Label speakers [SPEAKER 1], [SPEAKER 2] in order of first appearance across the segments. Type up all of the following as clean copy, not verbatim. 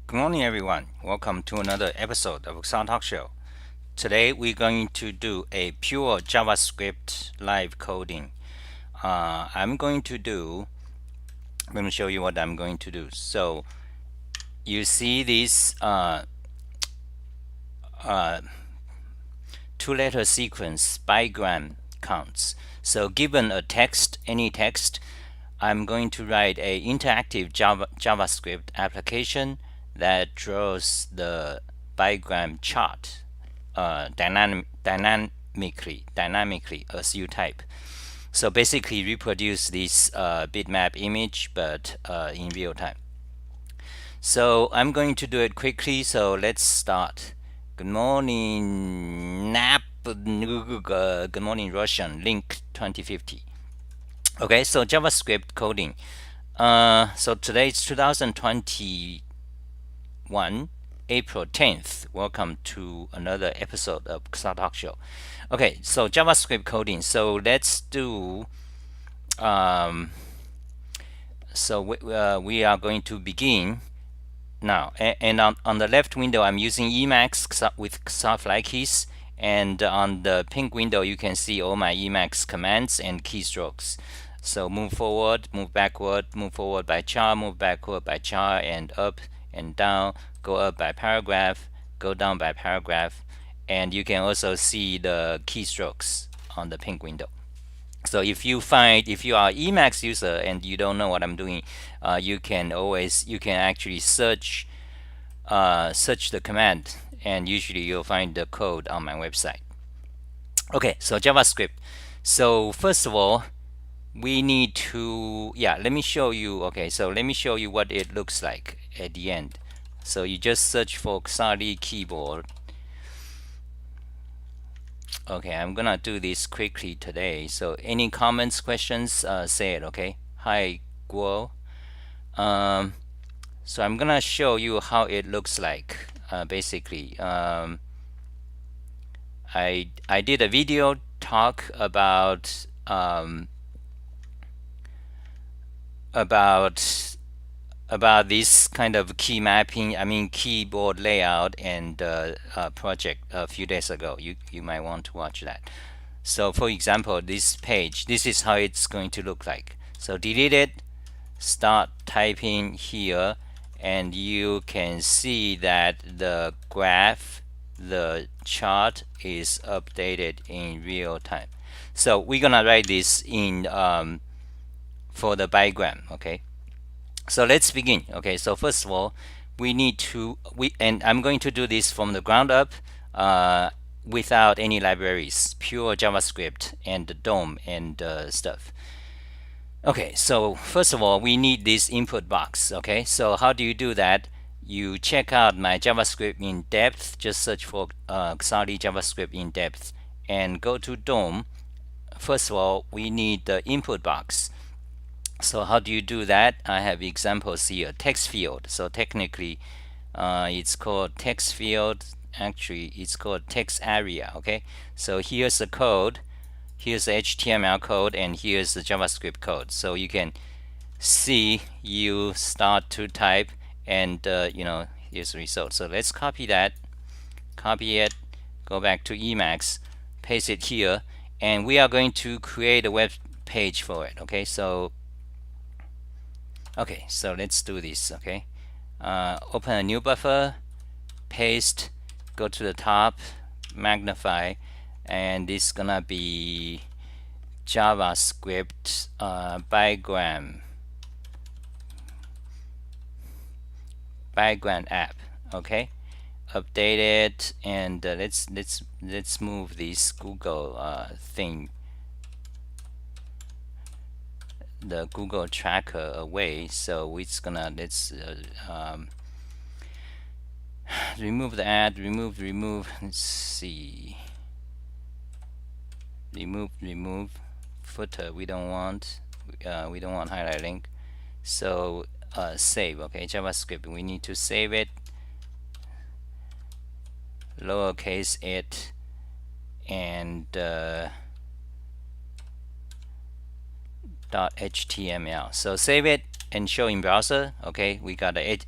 [SPEAKER 1] Good morning, everyone. Welcome to another episode of Xan Talk Show. Today, we're going to do a pure JavaScript live coding. I'm going to show you what I'm going to do. So, you see this two-letter sequence bigram counts. So, given a text, any text, I'm going to write a interactive JavaScript application that draws the bigram chart dynamically as you type. So basically reproduce this bitmap image but in real time. So I'm going to do it quickly, so let's start. Good morning Nap, good morning Russian, link 2050. Okay, so JavaScript coding. So today is 2021, April 10th. Welcome to another episode of Xan Talk Show. Okay, so JavaScript coding. So let's do. We are going to begin now. And on the left window, I'm using Emacs with fly keys. And on the pink window, you can see all my Emacs commands and keystrokes. So move forward, move backward, move forward by char, move backward by char, and up and down, go up by paragraph, go down by paragraph, and you can also see the keystrokes on the pink window. So if you are Emacs user and you don't know what I'm doing, you can actually search the command, and usually you'll find the code on my website. Okay, so JavaScript. So first of all, we need to, let me show you. Okay, so let me show you what it looks like at the end. So you just search for Xali keyboard. Okay, I'm gonna do this quickly today. So any comments, questions, say it. Okay, hi Guo. So I'm gonna show you how it looks like. Basically, I did a video talk about this kind of key mapping, keyboard layout and project a few days ago. You might want to watch that. So for example, this page, this is how it's going to look like. So delete it, start typing here, and you can see that the graph, the chart is updated in real time. So we're gonna write this in for the bigram. Okay, so let's begin. Okay, so first of all, and I'm going to do this from the ground up, without any libraries, pure JavaScript and the DOM and stuff. Okay, so first of all, we need this input box. Okay, so how do you do that? You check out my JavaScript in depth. Just search for Xali JavaScript in depth and go to DOM. First of all, we need the input box. So how do you do that? I have examples here. Text field. So technically, it's called text field. Actually, it's called text area. Okay, so here's the code. Here's the HTML code, and here's the JavaScript code. So you can see, you start to type, and here's the result. So let's copy that, copy it, go back to Emacs, paste it here, and we are going to create a web page for it. Okay, so let's do this. Okay, open a new buffer, paste, go to the top, magnify, and this is gonna be JavaScript bigram app. Okay, update it, and let's move this Google thing, the Google tracker, away. So it's gonna, let's remove the ad, remove, let's see, remove footer, we don't want highlight link. So save. Okay, JavaScript, we need to save it, lowercase it, and .html. So save it and show in browser. Okay, we got a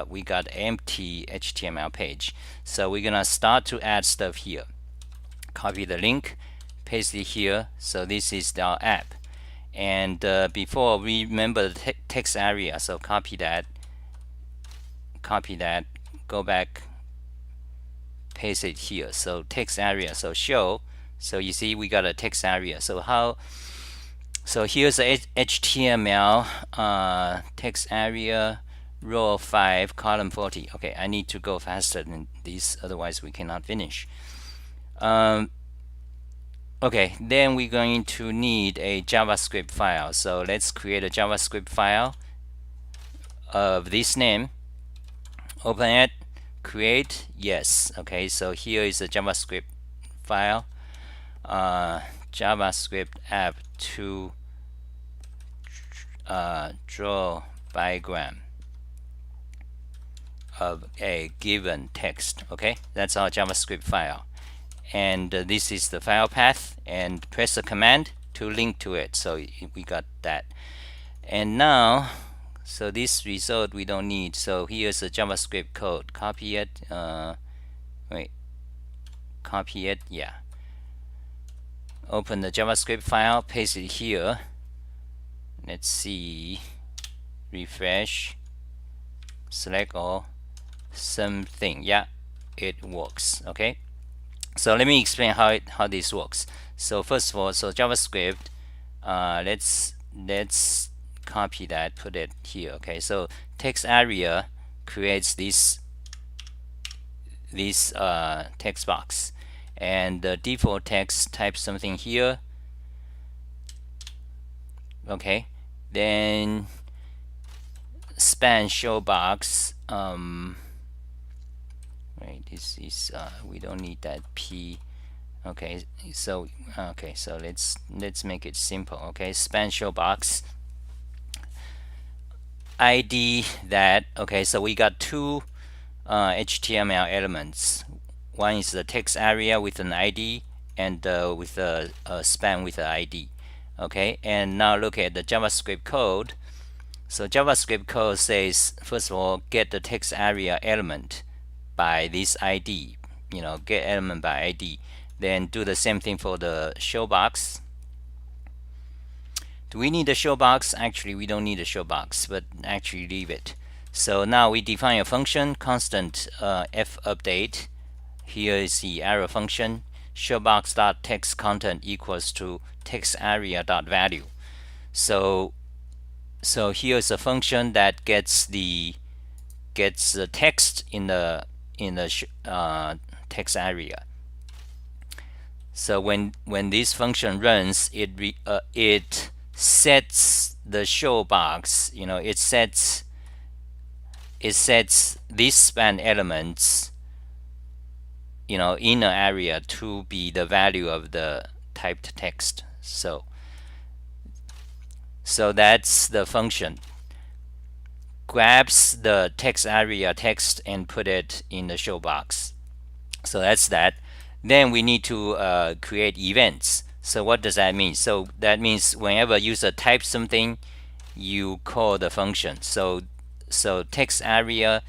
[SPEAKER 1] we got empty HTML page. So we're gonna start to add stuff here. Copy the link, paste it here. So this is our app. And before, we remember the text area. So copy that, go back, paste it here. So text area. So show. So you see we got a text area. So here's the HTML text area, row 5, column 40. Okay, I need to go faster than this, otherwise we cannot finish. Okay, then we're going to need a JavaScript file. So let's create a JavaScript file of this name. Open it, create, yes. Okay, so here is a JavaScript file. JavaScript app to draw bigram of a given text. Okay, that's our JavaScript file. And this is the file path, and press a command to link to it. So we got that. And now, so this result we don't need. So here's the JavaScript code. Copy it. Copy it. Yeah. Open the JavaScript file. Paste it here. Let's see. Refresh. Select all. Something. Yeah, it works. Okay. So let me explain how this works. So first of all, so JavaScript, let's copy that, put it here. Okay, so text area creates this text box, and the default text, type something here. Okay, then span show box. Right, this is we don't need that P. Okay, so let's make it simple. Okay, span show box ID that. Okay, so we got two HTML elements. One is the text area with an ID, and with a span with an ID. Okay, and now look at the JavaScript code. So JavaScript code says, first of all, get the text area element by this ID, get element by ID. Then do the same thing for the show box. Do we need a show box? Actually, we don't need a show box, but actually leave it. So now we define a function, constant f update. Here is the arrow function. Showbox.text content equals to text area dot value. So here's a function that gets the text in the text area. So when this function runs, it sets the show box. It sets these span elements in an area to be the value of the typed text. So that's the function. Grabs the text area text and put it in the show box. So that's that. Then we need to create events. So what does that mean? So that means whenever user types something, you call the function. So text area,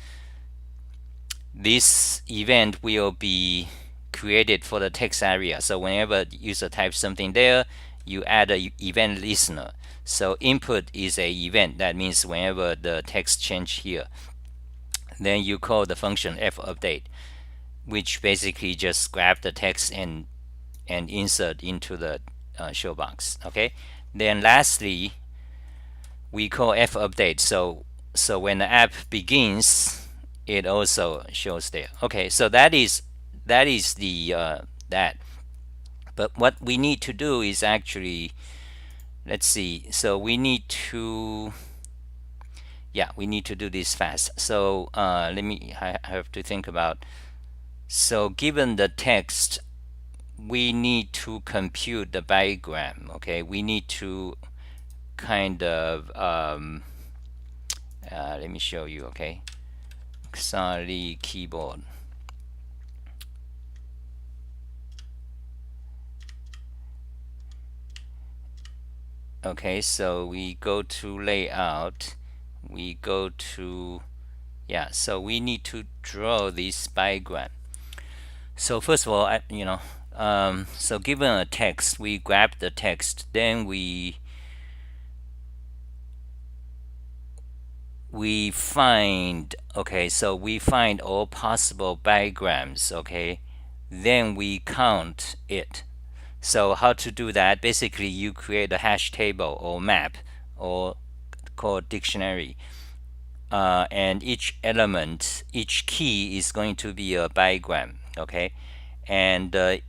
[SPEAKER 1] this event will be created for the text area. So whenever user types something there, you add a event listener. So input is a event. That means whenever the text change here, then you call the function f_update, which basically just grab the text and insert into the show box. Okay. Then lastly, we call f_update. So when the app begins, it also shows there. Okay. So that is the that. But what we need to do is actually, let's see. So we need to do this fast. So I have to think about. So given the text, we need to compute the bigram. Okay, we need to kind of let me show you. Okay, sorry, keyboard. Okay, so we go to layout, we go to Yeah, so we need to draw this bigram. So first of all, so given a text, we grab the text, then we find, okay, so we find all possible bigrams, okay, then we count it. So how to do that? Basically, you create a hash table or map or called dictionary, and each element, each key is going to be a bigram, okay, and the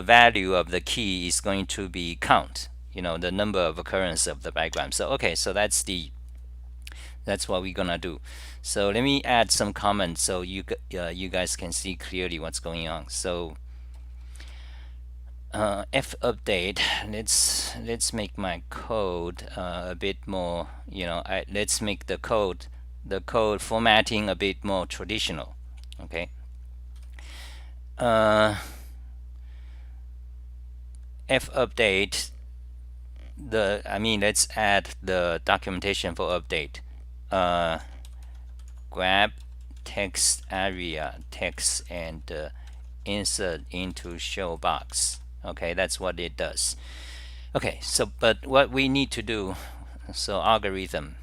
[SPEAKER 1] value of the key is going to be count, the number of occurrence of the bigram. So okay, so that's what we're gonna do. So let me add some comments so you guys can see clearly what's going on. So f update, let's make my code a bit more, let's make the code formatting a bit more traditional. Okay, f update, let's add the documentation for update. Grab text area text and insert into show box. Okay, that's what it does. Okay, so but what we need to do, so algorithm,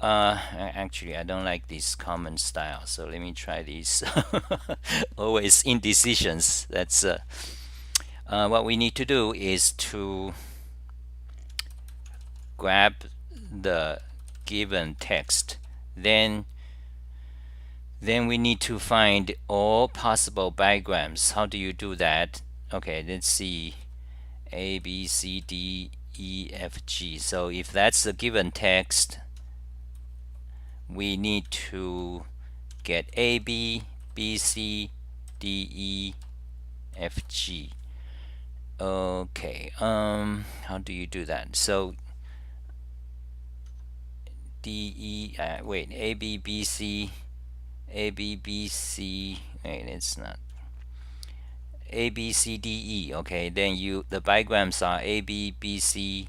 [SPEAKER 1] actually I don't like this common style, so let me try this. Always indecisions. That's what we need to do is to grab the given text, then we need to find all possible bigrams. How do you do that? Okay, let's see. A, B, C, D, E, F, G. So if that's the given text, we need to get A, B, B, C, D, E, F, G. Okay, how do you do that? So D, E, wait, A, B, B, C, A, B, B, C, wait, it's not. A, B, C, D, E. Okay, then the bigrams are A, B, B, C,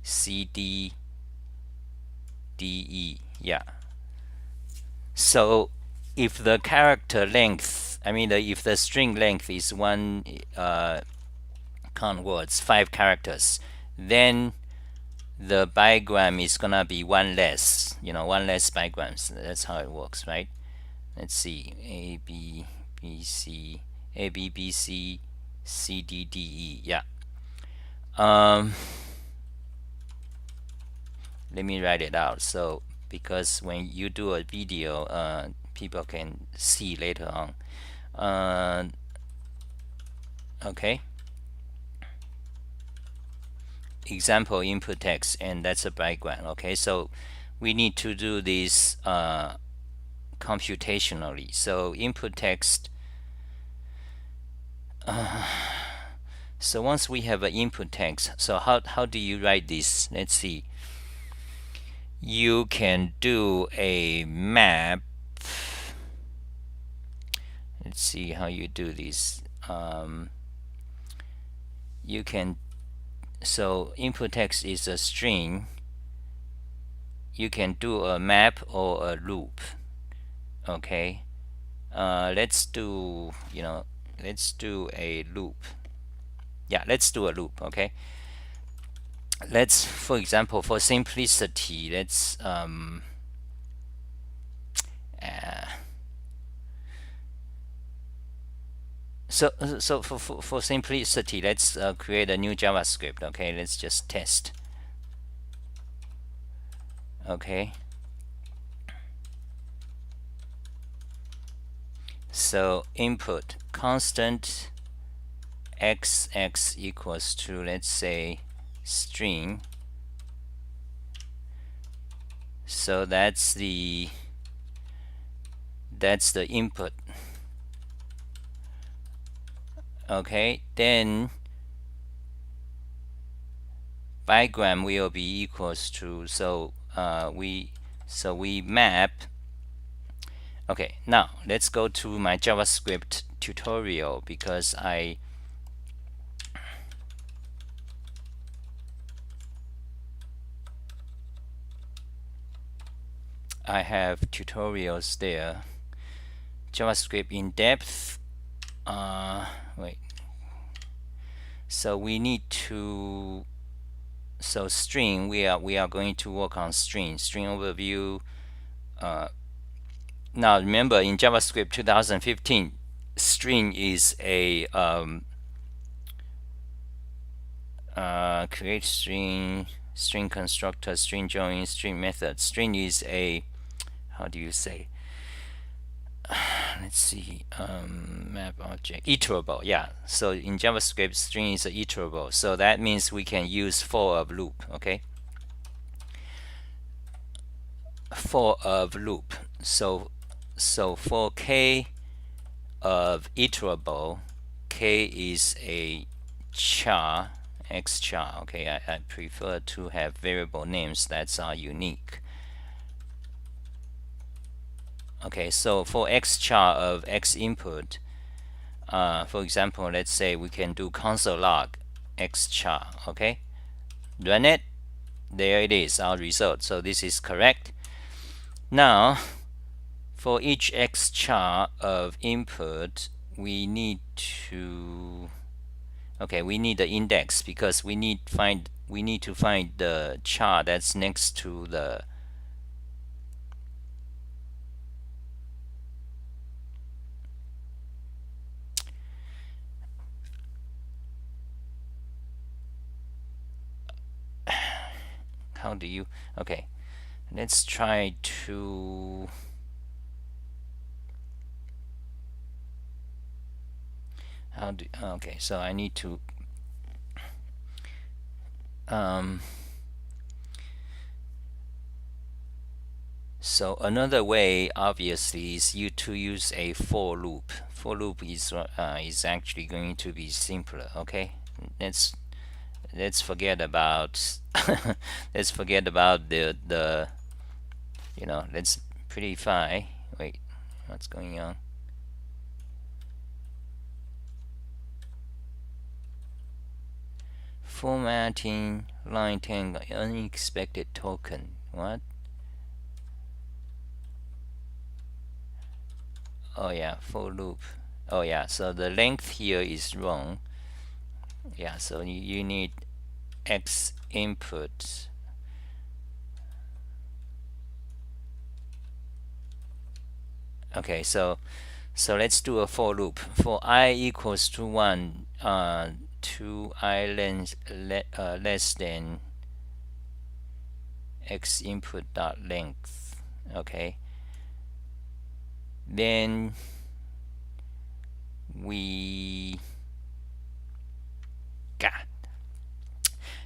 [SPEAKER 1] C, D, D, E. Yeah. So if the character length, if the string length is one count words, 5 characters, then the bigram is gonna be one less, one less bigrams. That's how it works, right? Let's see. A, B, B, C, A, B, B, C, C, D, D, E. Yeah. Let me write it out. So because when you do a video, people can see later on. Okay. Example input text, and that's a bigram. Okay, so we need to do this computationally. So input text. So once we have an input text, so how do you write this? Let's see. You can do a map. Let's see how you do this. You can, so input text is a string. You can do a map or a loop. Okay, let's do a loop. Yeah, let's do a loop. Okay, let's, for example, for simplicity, let's so for simplicity, let's create a new JavaScript. Okay, let's just test. Okay, so input constant XX equals to, let's say, string. So that's the input. Okay, then bigram will be equals to, so we map. Okay, now let's go to my JavaScript tutorial, because I have tutorials there. JavaScript in depth. Wait. So we need to. So string. We are going to work on string. String overview. Now remember, in JavaScript 2015, string is a create string, string constructor, string join, string method. String is a, how do you say? Let's see, map object, iterable. Yeah. So in JavaScript, string is iterable. So that means we can use for of loop. Okay. For of loop. So for k of iterable, k is a char, x char. Okay, I prefer to have variable names that are unique. Okay, so for x char of x input, for example, let's say we can do console log x char. Okay, run it. There it is, our result. So this is correct. Now, for each x char of input, we need to, okay, we need the index because we need to find the char that's next to the how do you, okay, let's try to, how do, okay, so I need to so another way obviously is to use a for loop. For loop is actually going to be simpler. Okay, let's forget about let's forget about the you know, let's prettify. Wait, what's going on? Formatting line 10 unexpected token. What? Oh yeah, for loop. Oh yeah, so the length here is wrong. Yeah, so you need x input. Okay, so let's do a for loop. For I equals to 1, to I less than x input dot length. Okay, then we got.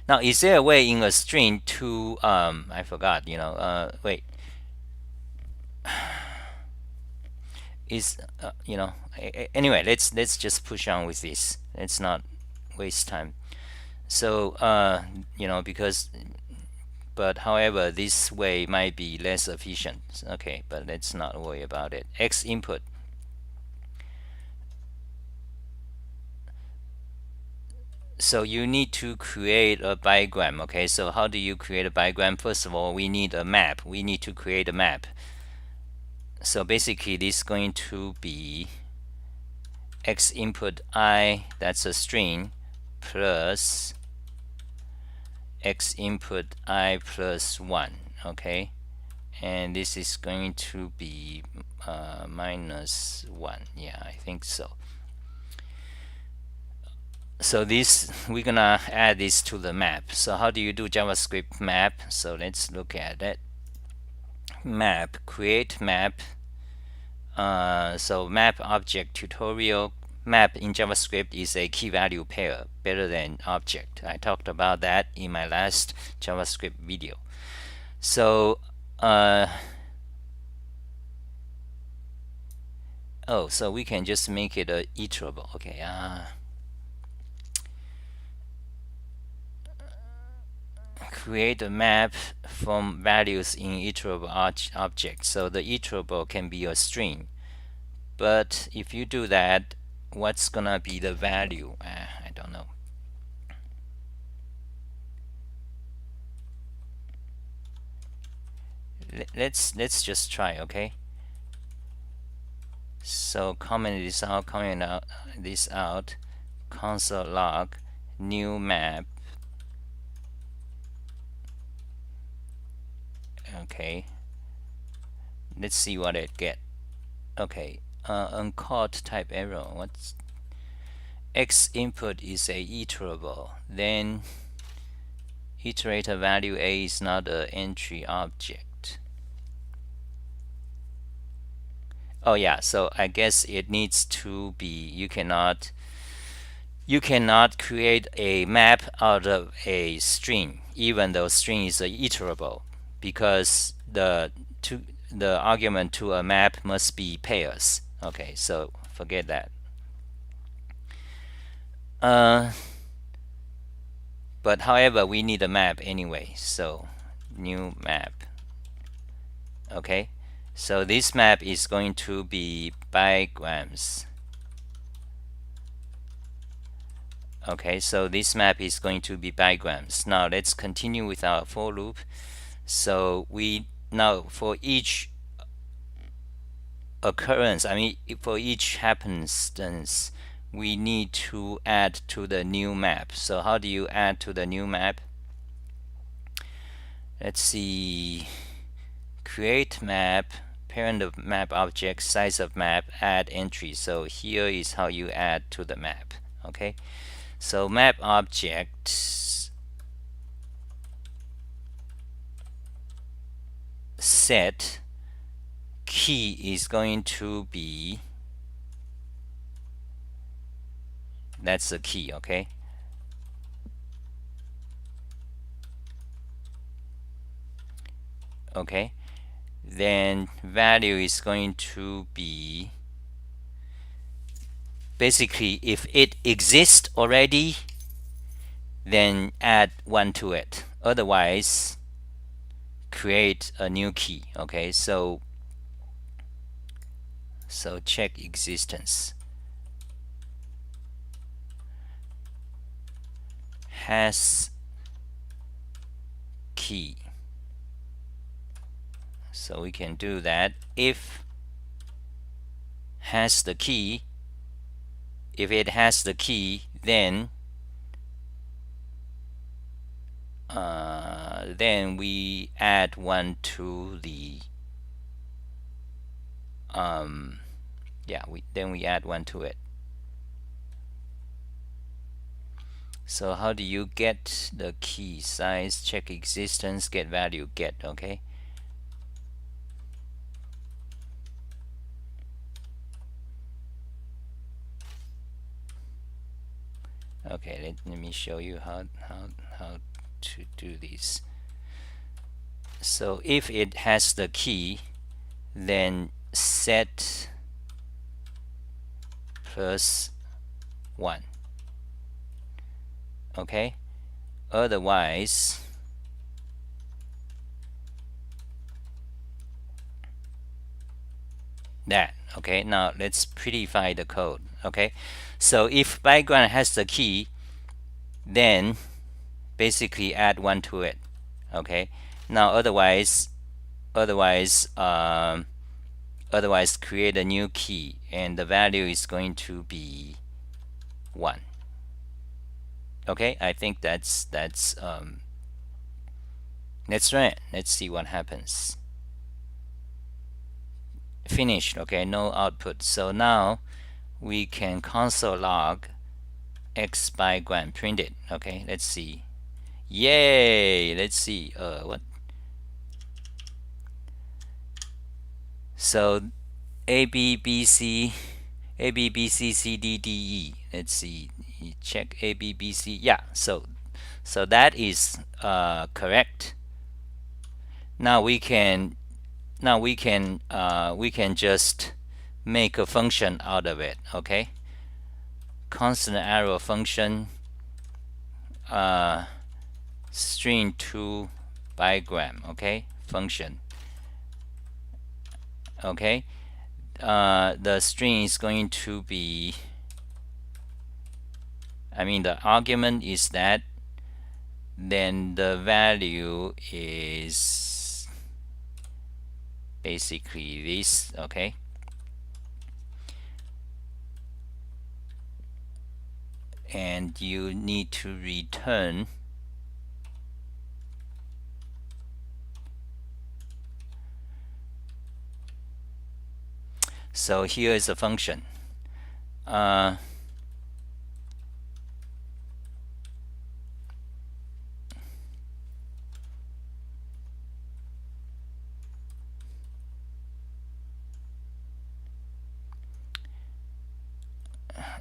[SPEAKER 1] Now, is there a way in a string to I forgot, you know, wait, is you know, anyway, let's just push on with this. Let's not waste time. So you know, because, but however, this way might be less efficient. Okay, but let's not worry about it. X input. So you need to create a bigram. Okay, so how do you create a bigram? First of all, we need a map. We need to create a map. So basically, this is going to be x input I, that's a string, plus x input I plus 1. Okay, and this is going to be minus 1. Yeah, I think so. So this, we're gonna add this to the map. So how do you do JavaScript map? So let's look at it. Map, create map. So map object tutorial. Map in JavaScript is a key value pair, better than object. I talked about that in my last JavaScript video. So oh, so we can just make it a iterable. Okay, create a map from values in iterable object. So the iterable can be a string, but if you do that, what's gonna be the value? I don't know. let's just try. Okay, so comment this out, console log new map. Okay, let's see what it get. Okay, uncaught type error. What's X input is a iterable, then iterator value A is not an entry object. Oh yeah, so I guess it needs to be, you cannot create a map out of a string, even though string is iterable, because the argument to a map must be pairs. Okay, so forget that. But however, we need a map anyway, so new map. Okay, so this map is going to be bigrams. Okay, so this map is going to be bigrams. Now let's continue with our for loop. So we now, for each occurrence, I mean for each happenstance, we need to add to the new map. So how do you add to the new map? Let's see, create map, parent of map object, size of map, add entry. So here is how you add to the map. Okay, so map object set key is going to be, that's the key. Okay, okay, then value is going to be, basically if it exists already, then add 1 to it, otherwise create a new key. Okay, so check existence, has key. So we can do that. If has the key, if it has the key, then we add 1 to the then we add 1 to it. So how do you get the key? Size, check existence, get value, get. Okay, okay, let me show you how to do this. So if it has the key, then set plus 1. Okay, otherwise that. Okay, now let's prettify the code. Okay, so if bigram has the key, then basically add 1 to it. Okay, now otherwise create a new key, and the value is going to be 1. Okay, I think let's run it. Let's see what happens. Finished. Okay, no output. So now we can console log x bigram, print it. Okay, let's see. Yay! Let's see. What? So A B B C C D D E. Let's see. Check A B B C. Yeah. So that is correct. Now we can just make a function out of it. Okay, constant arrow function, string to bigram. Okay, function. Okay, the string is going to be, I mean the argument is that, then the value is basically this, okay? And you need to return so here is a function.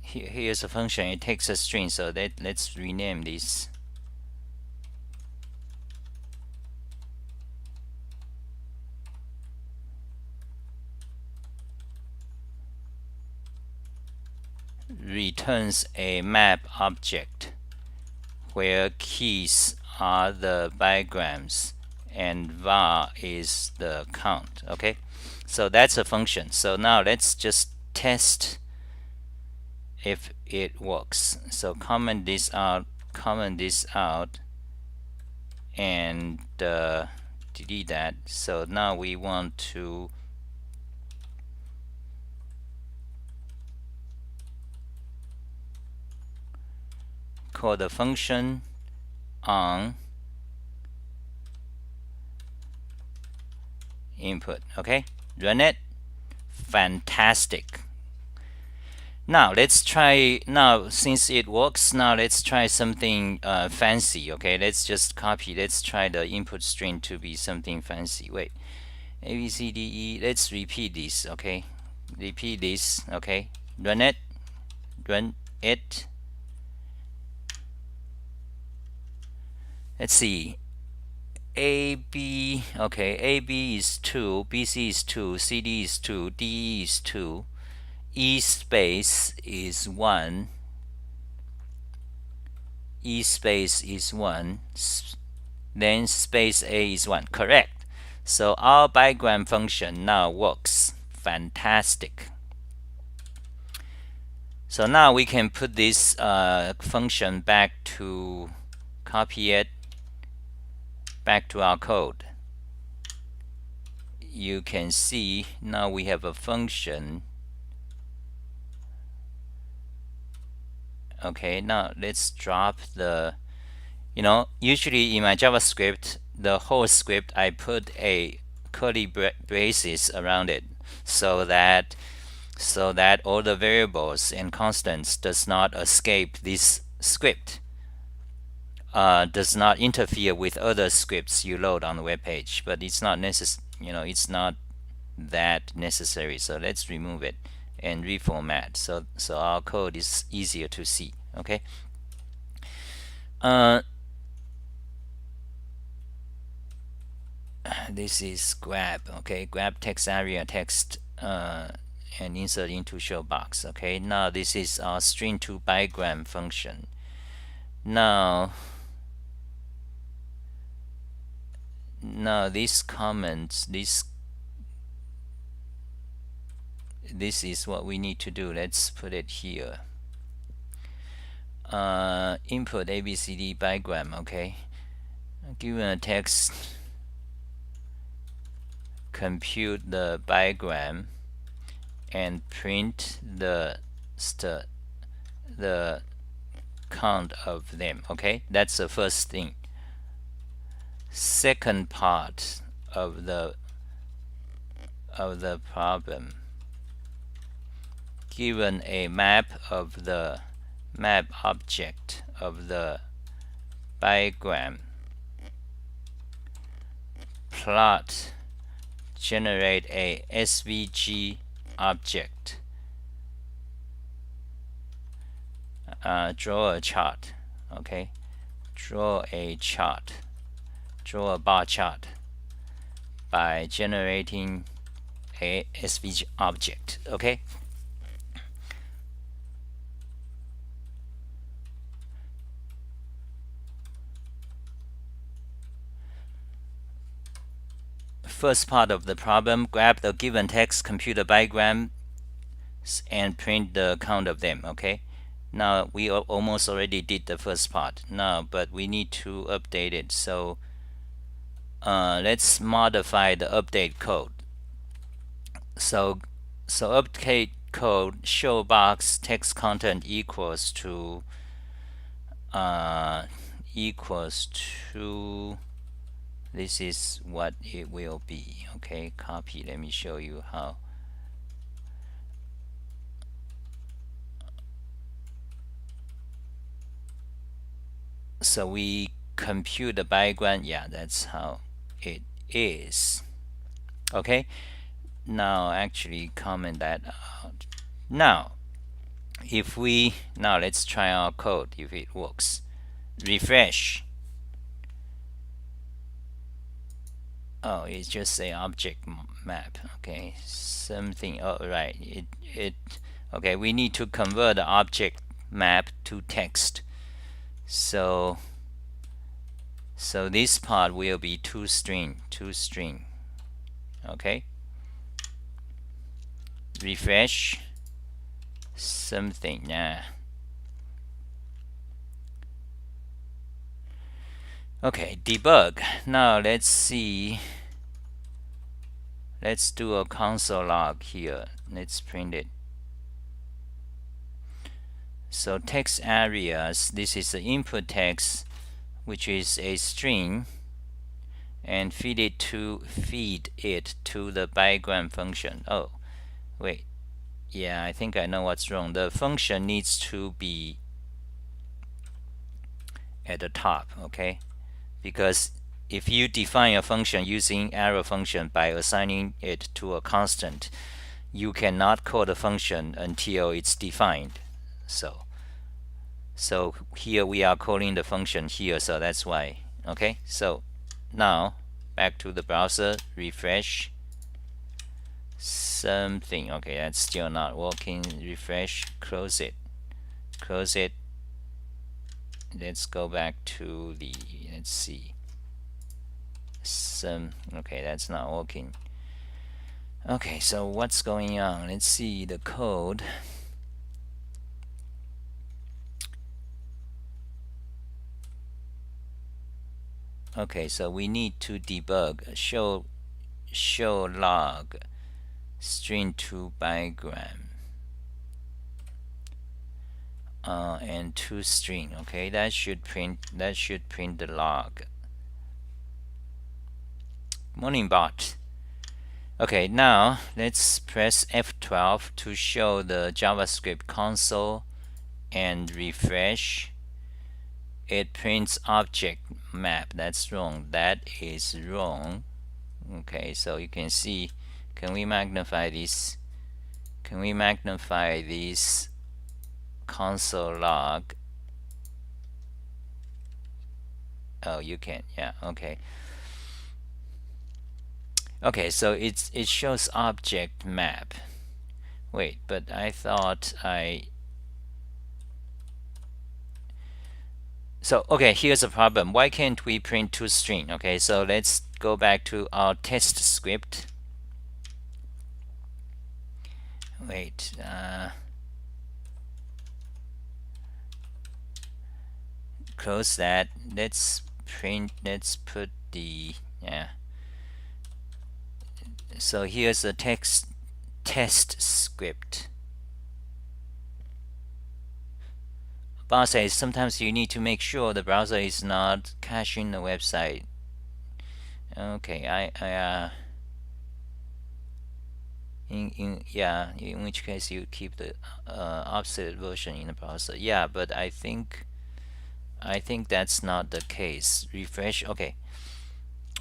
[SPEAKER 1] Here's a function. It takes a string, so let's rename this. Returns a map object where keys are the bigrams and var is the count. Okay, so that's a function. So now let's just test if it works. So comment this out, and delete that. So now we want to call the function on input. Okay, run it. Fantastic. Now let's try. Now since it works, now let's try something fancy. Okay, let's just copy. Let's try the input string to be something fancy. Wait, A B C D E. Let's repeat this. Okay, repeat this. Okay, run it. Let's see. A B. Okay, A B is 2, B C is 2, C D is 2, D E is 2, E space is 1, E space is 1, then space A is 1. Correct. So our bigram function now works. Fantastic. So now we can put this function back to, copy it back to our code. You can see now we have a function. Okay, now let's drop the, usually in my JavaScript, the whole script I put a curly braces around it so that all the variables and constants does not escape this script, does not interfere with other scripts you load on the web page. But it's not it's not that necessary. So let's remove it and reformat so our code is easier to see. Okay, this is grab. Okay, grab text area text and insert into show box. Okay, now this is our string to bigram function. Now these comments, this is what we need to do. Let's put it here. Input ABCD bigram. Okay, given a text, compute the bigram and print the count of them. Okay, that's the first thing. Second part of the problem, given a map of the map object of the bigram, plot, generate a SVG object, draw a chart. Okay, draw a bar chart by generating a SVG object. Okay, first part of the problem, grab the given text, compute a bigram, and print the count of them. Okay, now we almost already did the first part now, but we need to update it. So let's modify the update code. So update code show box text content equals to uh, equals to this is what it will be. Okay, copy. Let me show you how. So we compute the background. Yeah, that's how it is. Okay, now actually comment that out. Now if we now let's try our code if it works. Refresh. Oh, it's just a object map. Okay, something. Oh, right. It okay. We need to convert the object map to text. So this part will be toString. Okay. Refresh. Something. Yeah. Okay. Debug. Now let's see. Let's do a console log here. Let's print it. So text areas, this is the input text, which is a string, and feed it to the bigram function. Oh, wait. Yeah, I think I know what's wrong. The function needs to be at the top, okay? Because if you define a function using arrow function by assigning it to a constant, you cannot call the function until it's defined. So here we are calling the function here, so that's why. Okay, so now back to the browser, refresh something. Okay, that's still not working. Refresh, close it. Let's go back to the, let's see, okay, that's not working. Okay, so what's going on? Let's see the code. Okay, so we need to debug show log string to bigram and toString. Okay, that should print the log. Morning bot. Okay, now let's press F12 to show the JavaScript console and refresh. It prints object map. That's wrong. That is wrong. Okay, so you can see. Can we magnify this? Can we magnify this console log? Oh, you can. Yeah. Okay. Okay, so it shows object map. Wait, but I thought so okay, here's a problem. Why can't we print toString? Okay, so let's go back to our test script. Wait, close that. Let's put the, yeah. So here's the test script. Boss says sometimes you need to make sure the browser is not caching the website. Okay, in which case you keep the opposite version in the browser. Yeah, but I think that's not the case. Refresh. Okay.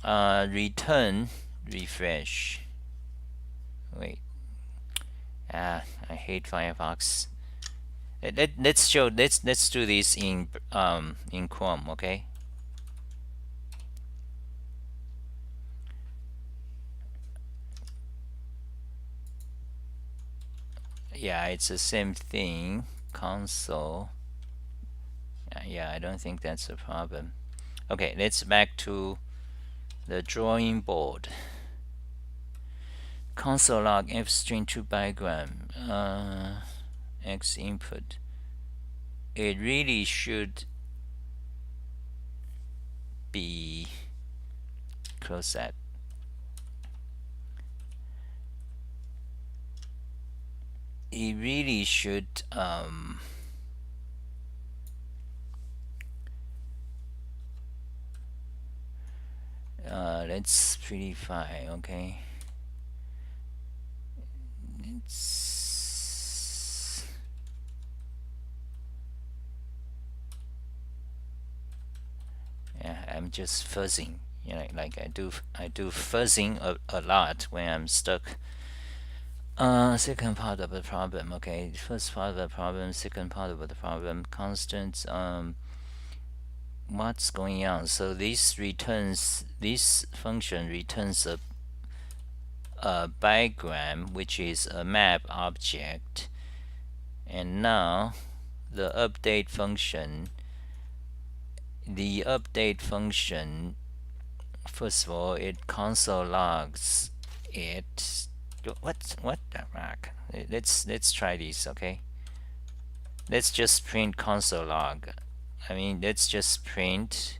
[SPEAKER 1] Return. Refresh. Wait. I hate Firefox. Let's do this in Chrome. Okay. Yeah, it's the same thing. Console. Yeah, I don't think that's a problem. Okay, let's back to the drawing board. Console log f string to bigram x input. It really should be, close that. it really should let's prettify. Okay, it's yeah, I'm just fuzzing. You know, like I do fuzzing a lot when I'm stuck. Second part of the problem. Okay, first part of the problem, second part of the problem. Constant. What's going on? So this function returns a bigram, which is a map object, and now the update function. The update function, first of all, it console logs it. What the fuck? Let's try this. Okay, let's just print console log. I mean, let's just print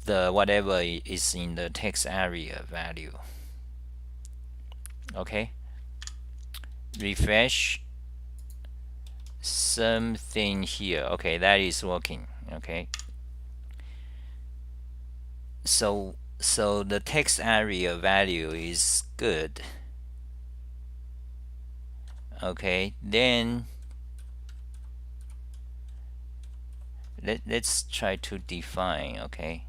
[SPEAKER 1] the whatever is in the text area value. Okay, refresh something here. Okay, that is working. Okay, so the text area value is good. Okay, then let's try to define. Okay,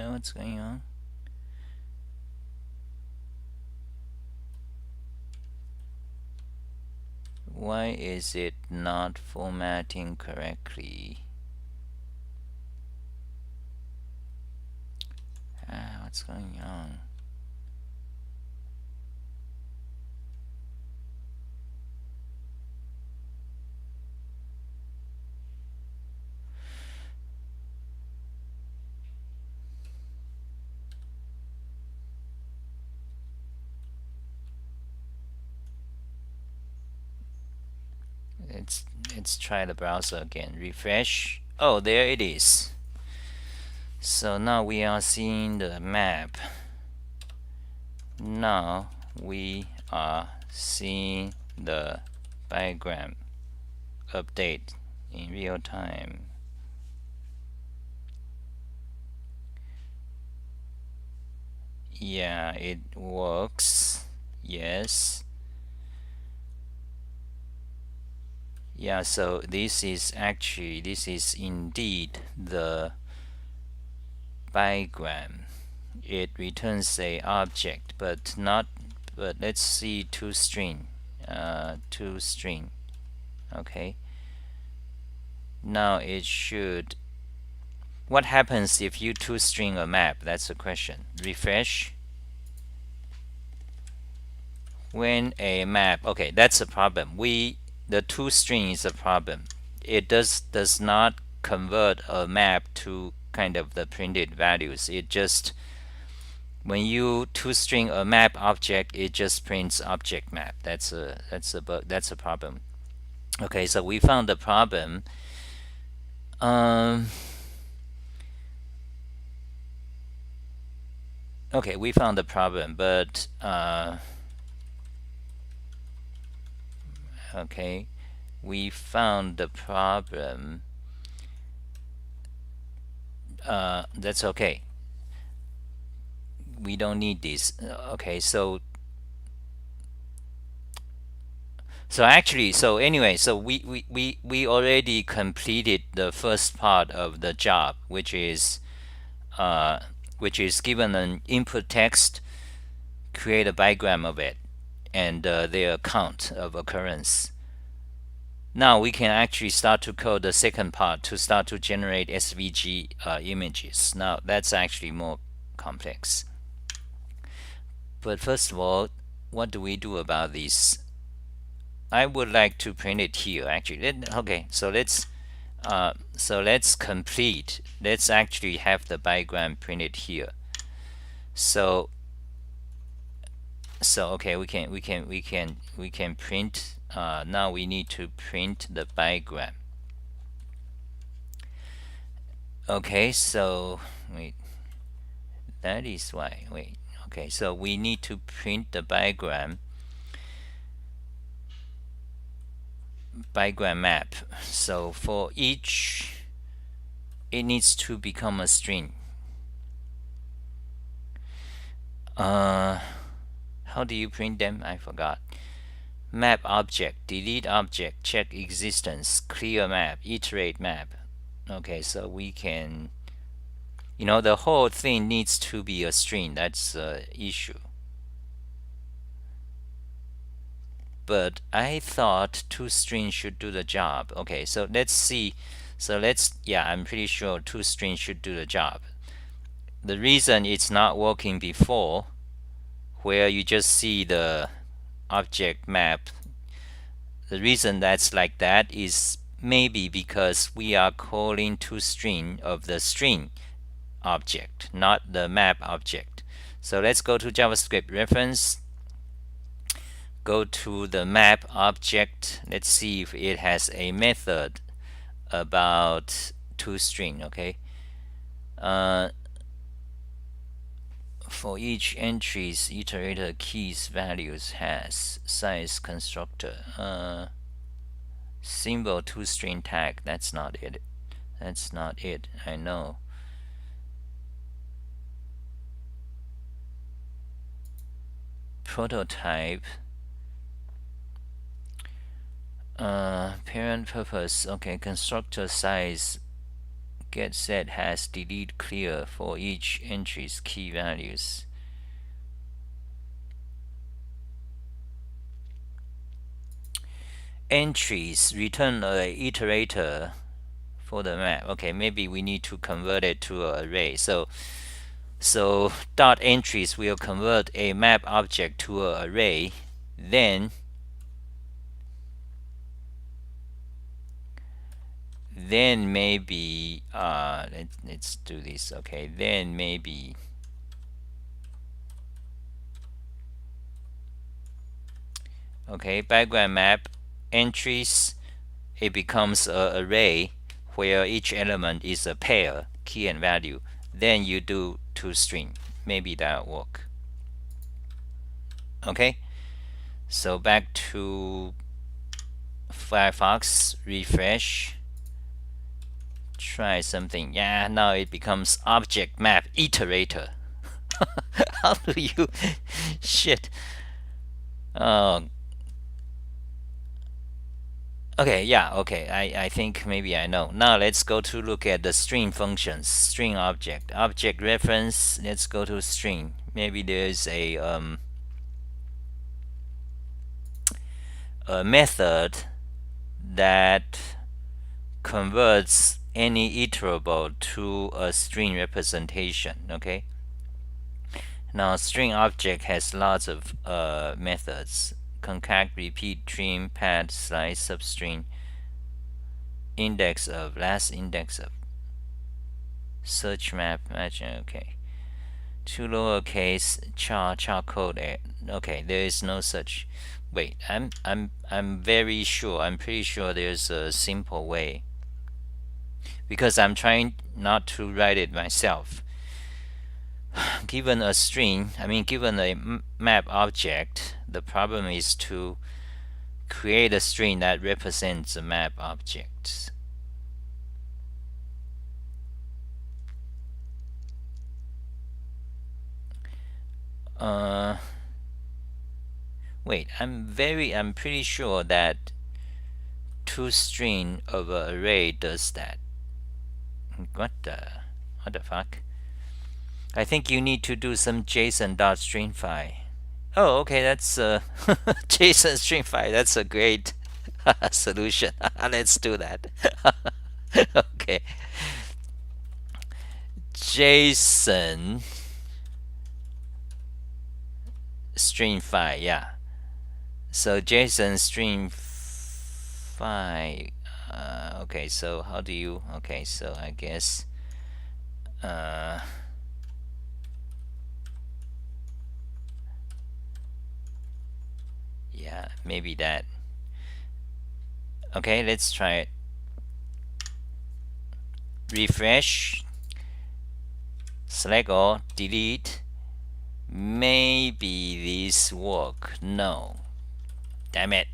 [SPEAKER 1] what's going on? Why is it not formatting correctly? What's going on? Let's try the browser again. Refresh. Oh, there it is. So now we are seeing the map. Now we are seeing the bigram update in real time. Yeah, it works. Yes. Yeah, so this is indeed the bigram. It returns a object, but let's see toString. toString. Okay. Now it should. What happens if you toString a map? That's the question. Refresh. When a map. Okay, that's a problem. The toString is a problem. It does not convert a map to kind of the printed values. It just, when you toString a map object, it just prints object map. That's a problem. Okay, so we found the problem. Okay, we found the problem, but okay, we found the problem. That's okay. We don't need this. Okay, so actually, so anyway, so we already completed the first part of the job, which is given an input text, create a bigram of it, and their count of occurrence. Now we can actually start to code the second part to start to generate SVG images. Now that's actually more complex. But first of all, what do we do about this? I would like to print it here actually. Okay, so let's complete. Let's actually have the bigram printed here. So So okay, we can print. Now we need to print the bigram. Okay, so wait, that is why. Wait, okay, so we need to print the bigram map. So for each, it needs to become a string. How do you print them? I forgot. Map object, delete object, check existence, clear map, iterate map. Okay, so we can, the whole thing needs to be a string. That's the issue. But I thought two strings should do the job. Okay, so let's see. So yeah, I'm pretty sure two strings should do the job. The reason it's not working before, where you just see the object map, the reason that's like that is maybe because we are calling toString of the string object, not the map object. So let's go to JavaScript reference, go to the map object. Let's see if it has a method about toString. Okay, for each entry's iterator keys values has size constructor. Symbol toString tag. That's not it. That's not it. I know. Prototype. Parent purpose. Okay, constructor size. Get set has delete clear for each entry's key values. Entries return a iterator for the map. Okay, maybe we need to convert it to an array. So dot entries will convert a map object to an array. Then maybe let's do this. Okay, then maybe bigram map entries, it becomes an array where each element is a pair, key and value. Then you do toString. Maybe that'll work. Okay, so back to Firefox, refresh, try something. Yeah, now it becomes object map iterator. How do you shit? Oh, okay, yeah, okay. I think maybe I know. Now let's go to look at the string functions. String object. Object reference. Let's go to string. Maybe there's a method that converts any iterable to a string representation. Okay. Now string object has lots of methods. Concat, repeat, trim, pad, slice, substring, index of, last index of, search map, match. Okay, two lowercase, char code. Okay, there is no such. Wait, I'm very sure. I'm pretty sure there's a simple way, because I'm trying not to write it myself. Given a string, given a map object, the problem is to create a string that represents a map object. Wait, I'm pretty sure that toString of an array does that. What the fuck? I think you need to do some JSON.stringify. Oh, okay, that's JSON stringify. That's a great solution. Let's do that. Okay, JSON stringify. Yeah. So JSON stringify. Okay, so how do you? Okay, so I guess. Yeah, maybe that. Okay, let's try it. Refresh, select all, delete. Maybe this work. No. Damn it.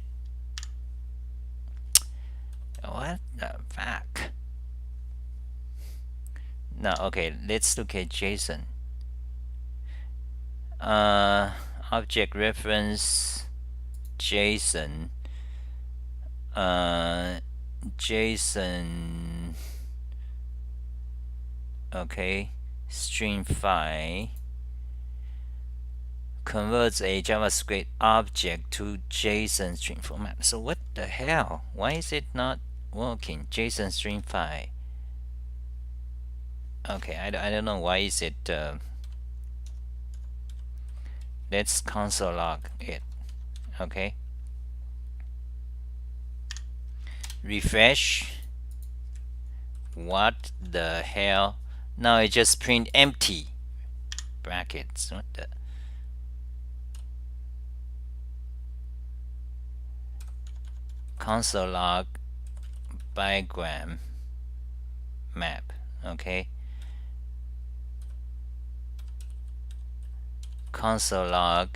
[SPEAKER 1] What the fuck? Now, okay, let's look at JSON. Object reference JSON. JSON. Okay, string file converts a JavaScript object to JSON string format. So what the hell? Why is it not working? JSON string file. Okay, I don't know why is it. Let's console log it. Okay. Refresh. What the hell? Now it just print empty brackets. What the? Console log bigram map. Okay. Console log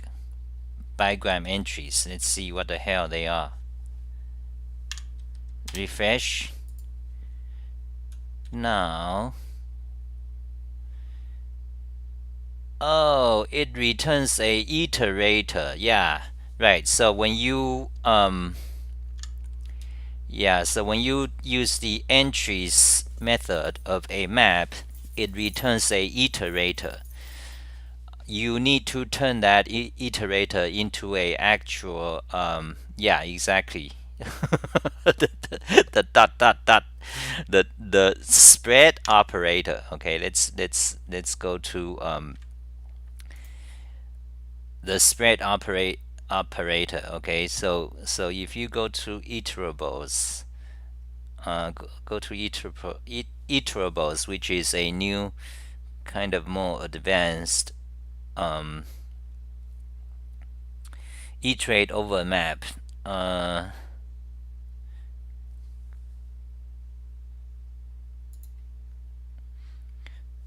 [SPEAKER 1] bigram entries. Let's see what the hell they are. Refresh. Now, oh, it returns a iterator. Yeah, right. So when you so when you use the entries method of a map, it returns a iterator. You need to turn that iterator into a actual yeah, exactly. the dot dot dot, the spread operator. Okay, let's go to the spread operator. Okay, so if you go to iterables, go to iterables, which is a new kind of more advanced iterate over map.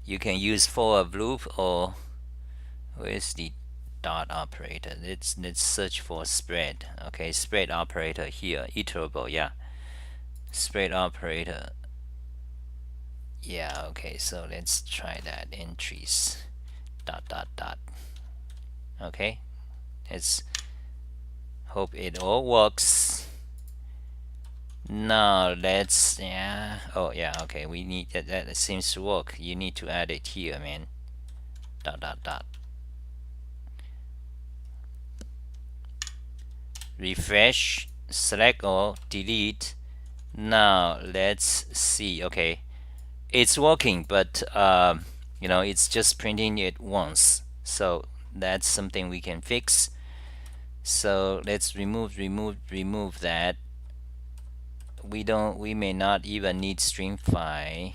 [SPEAKER 1] You can use for loop, or where's the dot operator? Let's search for spread. Okay, spread operator here, iterable. Yeah, spread operator. Yeah, okay, so let's try that. Entries dot dot dot. Okay, let's hope it all works. Now let's oh yeah, okay, we need that seems to work. You need to add it here, man. Dot dot dot. Refresh, select all, delete. Now let's see. Okay, it's working, but you know, it's just printing it once. So that's something we can fix. So let's remove that. We may not even need string file.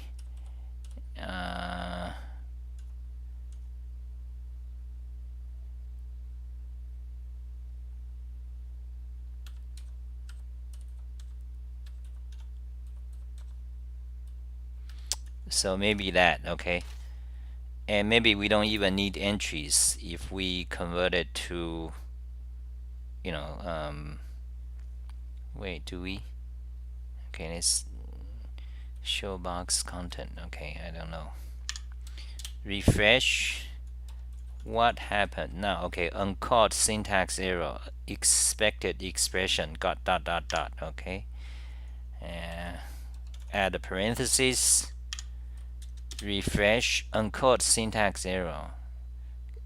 [SPEAKER 1] So maybe that. Okay, and maybe we don't even need entries if we convert it to, you know, wait, do we? Okay, let's show box content. Okay, I don't know. Refresh. What happened now? Okay, uncaught syntax error. Expected expression got dot dot dot. Okay, add a parenthesis. Refresh. Uncaught syntax error.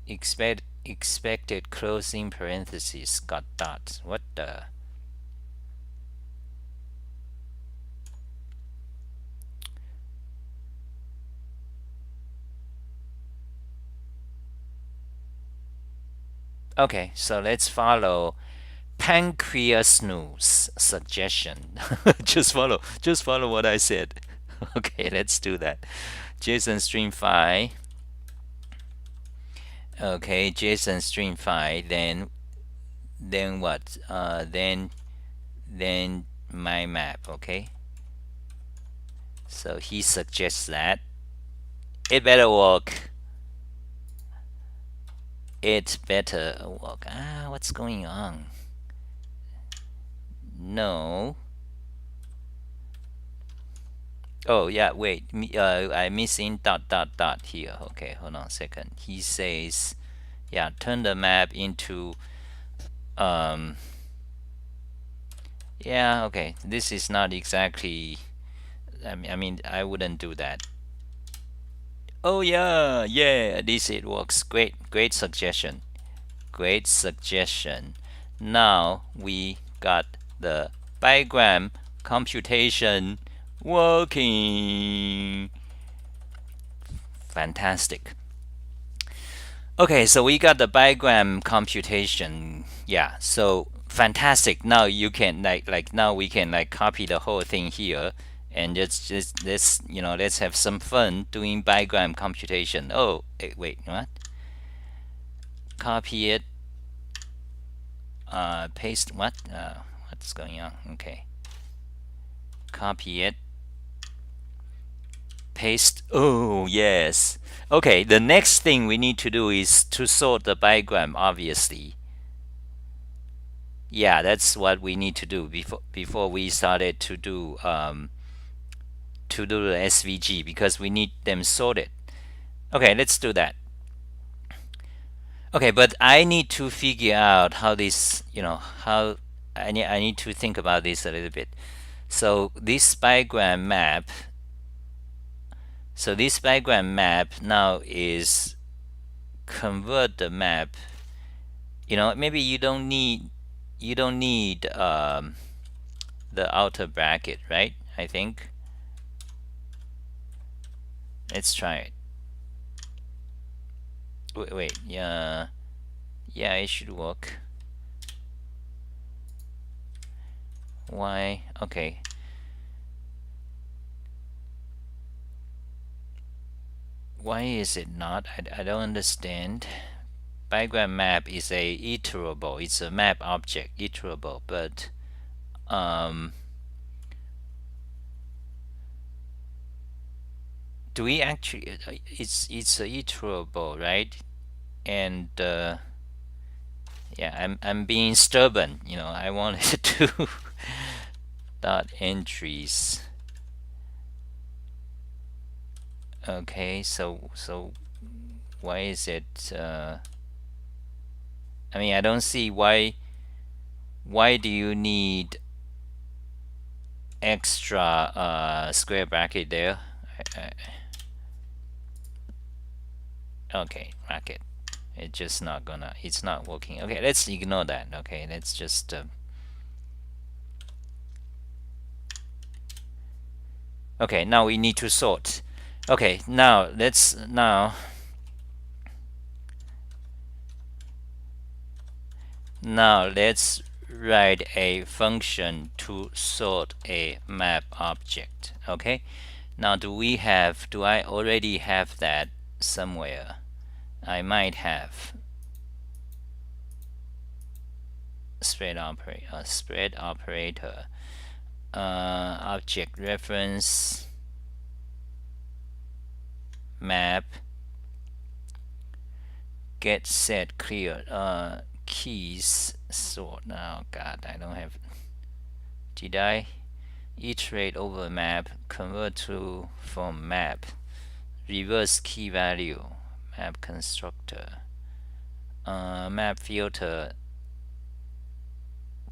[SPEAKER 1] Expected closing parenthesis got dot. What the? Okay, so let's follow Pancreasnoo's suggestion. just follow what I said. Okay, let's do that. JSON string file. Okay, JSON string file. Then then what? Then my map. Okay, so he suggests that it better work. It better work. What's going on? No. Oh yeah, wait. I'm missing dot dot dot here. Okay, hold on a second. He says, yeah, turn the map into yeah, okay. This is not exactly. I mean, I wouldn't do that. Oh yeah, yeah. This it works. Great suggestion. Great suggestion. Now we got the bigram computation working. Fantastic. Okay, so we got the bigram computation. Yeah, so fantastic. Now you can like now we can like copy the whole thing here and just let's let's have some fun doing bigram computation. Oh, wait, what? Copy it. Paste what? What's going on? Okay. Copy it. Paste. Oh, yes. Okay, the next thing we need to do is to sort the bigram, obviously. Yeah, that's what we need to do before we started to do the SVG, because we need them sorted. Okay, let's do that. Okay, but I need to figure out how this, how I need to think about this a little bit. So this bigram map now is convert the map. Maybe you don't need the outer bracket, right? I think. Let's try it. Wait, yeah, it should work. Why? Okay. Why is it not? I don't understand. Bigram map is a iterable. It's a map object, iterable, but do we actually? It's a iterable, right? And yeah, I'm being stubborn. I wanted to dot entries. Okay, so why is it? I mean, I don't see why. Why do you need extra square bracket there? Okay, bracket. It's not working. Okay, let's ignore that. Okay, let's just okay, now we need to sort. Okay, now let's write a function to sort a map object. Okay, now do I already have that somewhere? I might have. Spread operator, object reference map get set clear keys sort. Now, God, I don't have. Did I iterate over map, convert to from map, reverse key value, map constructor, map filter,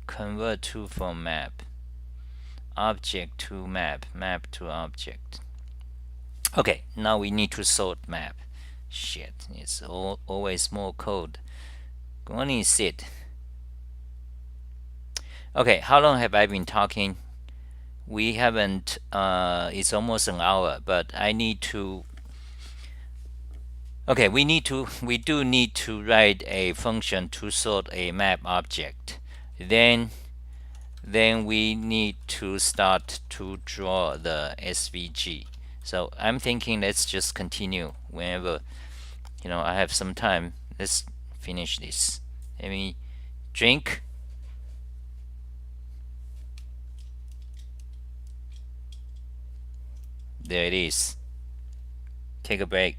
[SPEAKER 1] convert to from map, object to map, map to object. Okay, now we need to sort map. Shit, it's always more code. Good morning, Sid. Okay, how long have I been talking? We haven't, it's almost an hour, but I need to. Okay, we do need to write a function to sort a map object. Then we need to start to draw the SVG. So I'm thinking let's just continue whenever I have some time. Let's finish this. Let me Drink. There it is. Take a break.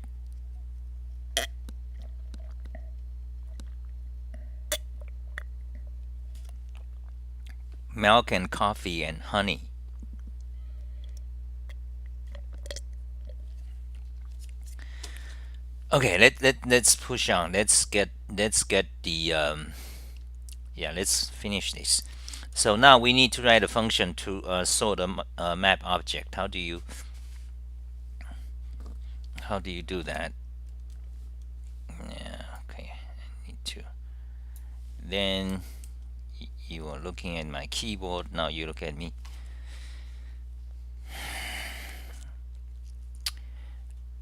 [SPEAKER 1] Milk and coffee and honey. Okay, let's push on. Let's get the yeah, let's finish this. So now we need to write a function to sort a map object. How do you do that? Yeah, okay. I need to. Then you are looking at my keyboard. Now you look at me.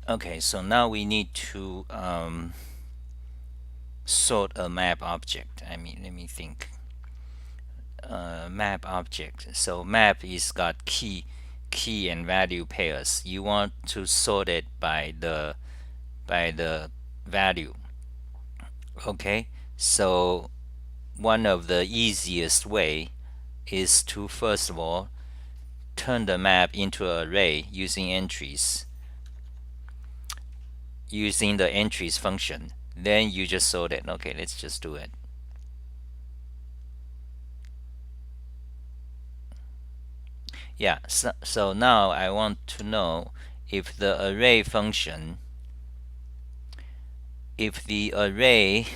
[SPEAKER 1] Okay, so now we need to sort a map object. I mean, let me think. Map object. So map is got key and value pairs. You want to sort it by the value. Okay, so one of the easiest way is to first of all turn the map into an array using the entries function. Then you just sort it. Okay, let's just do it. Yeah, so now I want to know if the array function, if the array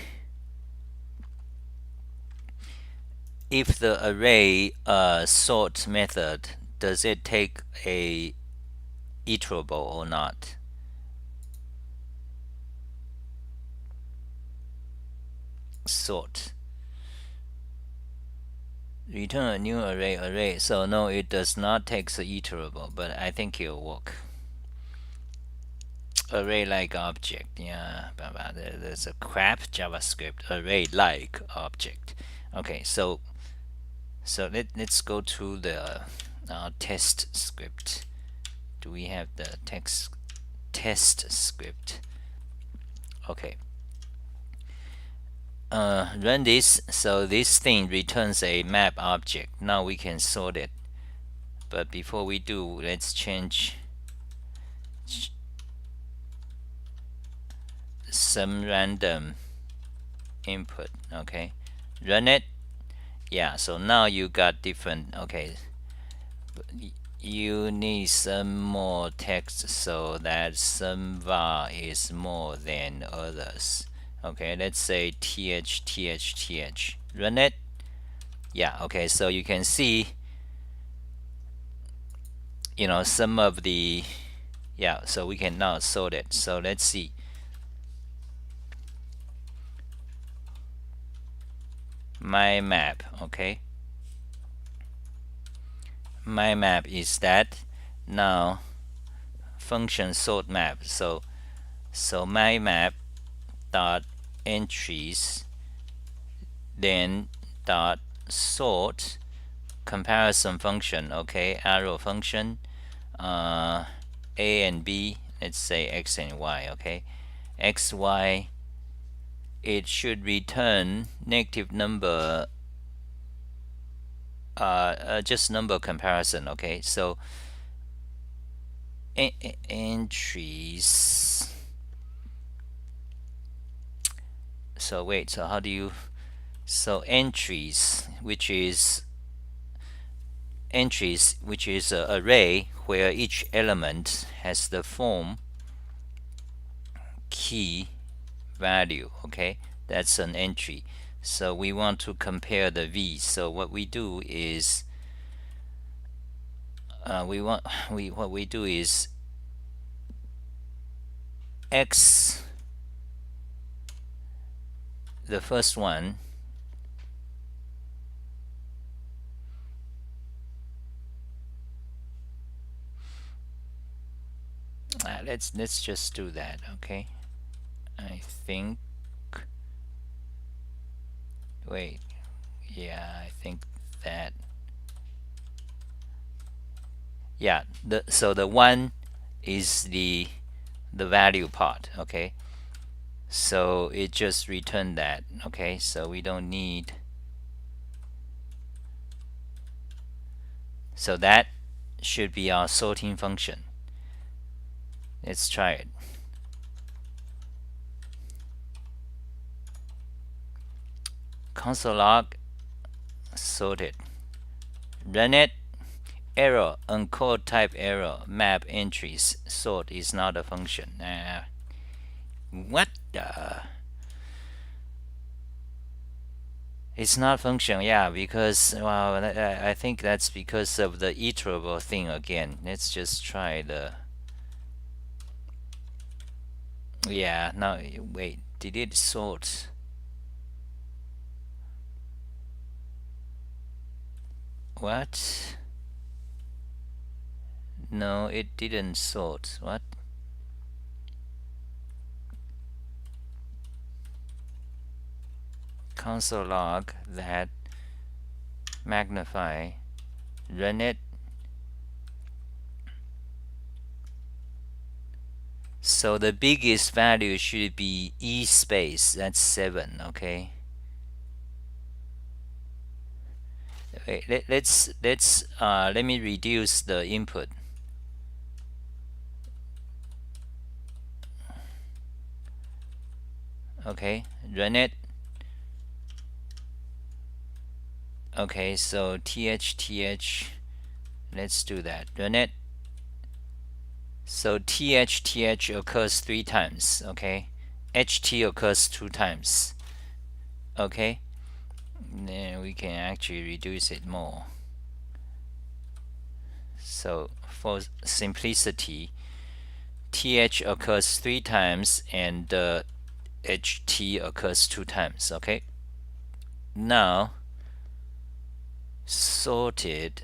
[SPEAKER 1] sort method, does it take a iterable or not? Sort. Return a new array. So no, it does not take the iterable, but I think it'll work. Array like object. Yeah, there's a crap JavaScript. Array like object. Okay, so let's go to the test script. Do we have the test script? Okay. Run this. So this thing returns a map object. Now we can sort it. But before we do, let's change some random input. Okay, run it. Yeah, so now you got different. Okay, you need some more text so that some var is more than others. Okay, let's say th. Run it. Yeah, okay, so you can see, some of the, yeah, so we can now sort it. So let's see. My map. Okay, my map is that. Now function sort map. So my map dot entries, then dot sort comparison function. Okay, arrow function, a and b, let's say x and y. Okay, x, y, it should return negative number, just number comparison. Okay, so entries. So wait, so how do you, so entries, which is an array where each element has the form key value. Okay, that's an entry. So we want to compare the v. So what we do is x, the first one, let's just do that. Okay, I think, wait, yeah, I think that, yeah, so the one is the value part. Okay, so it just returned that. Okay, so we don't need So that should be our sorting function. Let's try it. Console log sorted. Run it. Error, uncode type error, map entries. Sort is not a function. What the? It's not function, yeah, because well, I think that's because of the iterable thing again. Let's just try the. Yeah, now wait, did it sort? What? No, it didn't sort. What? Console log that, magnify, run it. So the biggest value should be e space. That's 7. Okay. Wait, let me reduce the input. Okay, run it. Okay, so th, let's do that. Run it. So th occurs 3 times. Okay, ht occurs 2 times. Okay, then we can actually reduce it more. So for simplicity, th occurs 3 times and ht occurs 2 times. Okay, now sorted.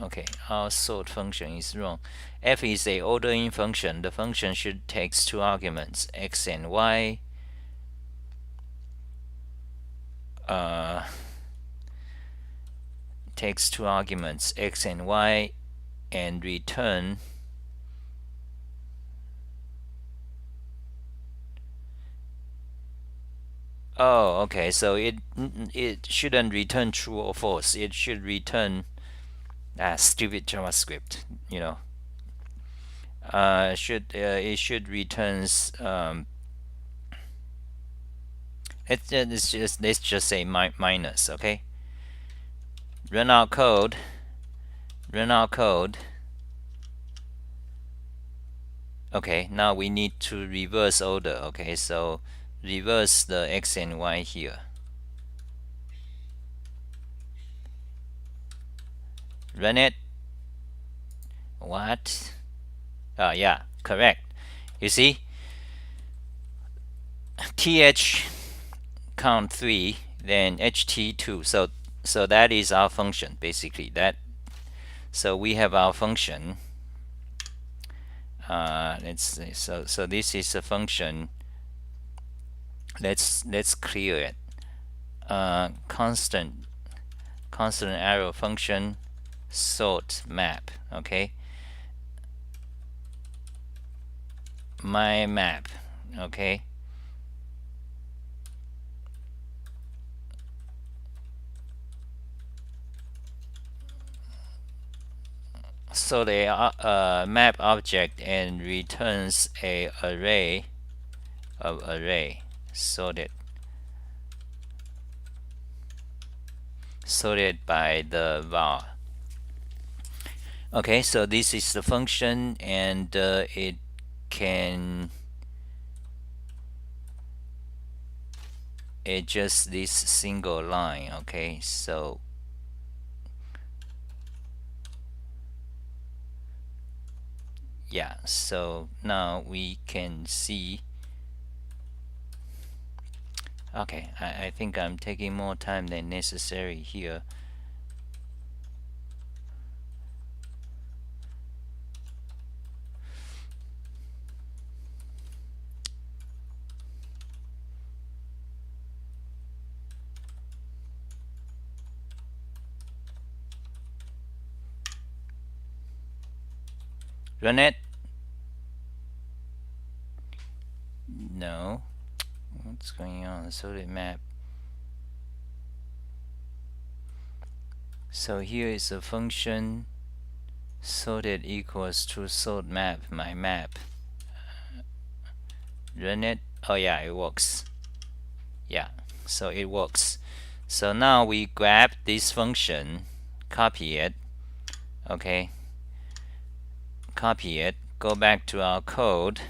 [SPEAKER 1] Okay, our sort function is wrong. F is a ordering function. The function should take 2 arguments, x and y. Takes 2 arguments, x and y, and return okay, so it shouldn't return true or false. It should return stupid JavaScript, you know. It should returns let's just say minus. Okay, run our code. Okay, now we need to reverse order. Okay, so reverse the x and y here. Run it. What? Yeah, correct. You see, th count 3, then ht 2. So that is our function basically. So we have our function. Let's see. So this is a function. Let's clear it. Constant arrow function sort map. Okay, my map. Okay, so the map object and returns a array of array sorted by the var. Okay, so this is the function, and it can adjust this single line. Okay, so yeah, so now we can see. Okay, I think I'm taking more time than necessary here. Run it. No. what's going on? Sorted map. So here is a function sorted equals to sort map, my map. Run it. Oh yeah, it works. Yeah, so it works. So now we grab this function, copy it. Okay, copy it, go back to our code,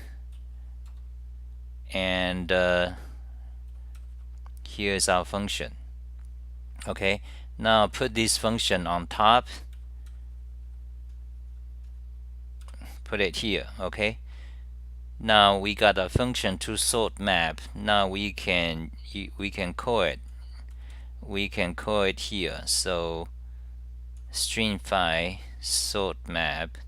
[SPEAKER 1] and here's our function. Okay, now put this function on top, put it here. Okay, now we got a function to sort map. Now we can call it. We can call it here. So stringify sort map.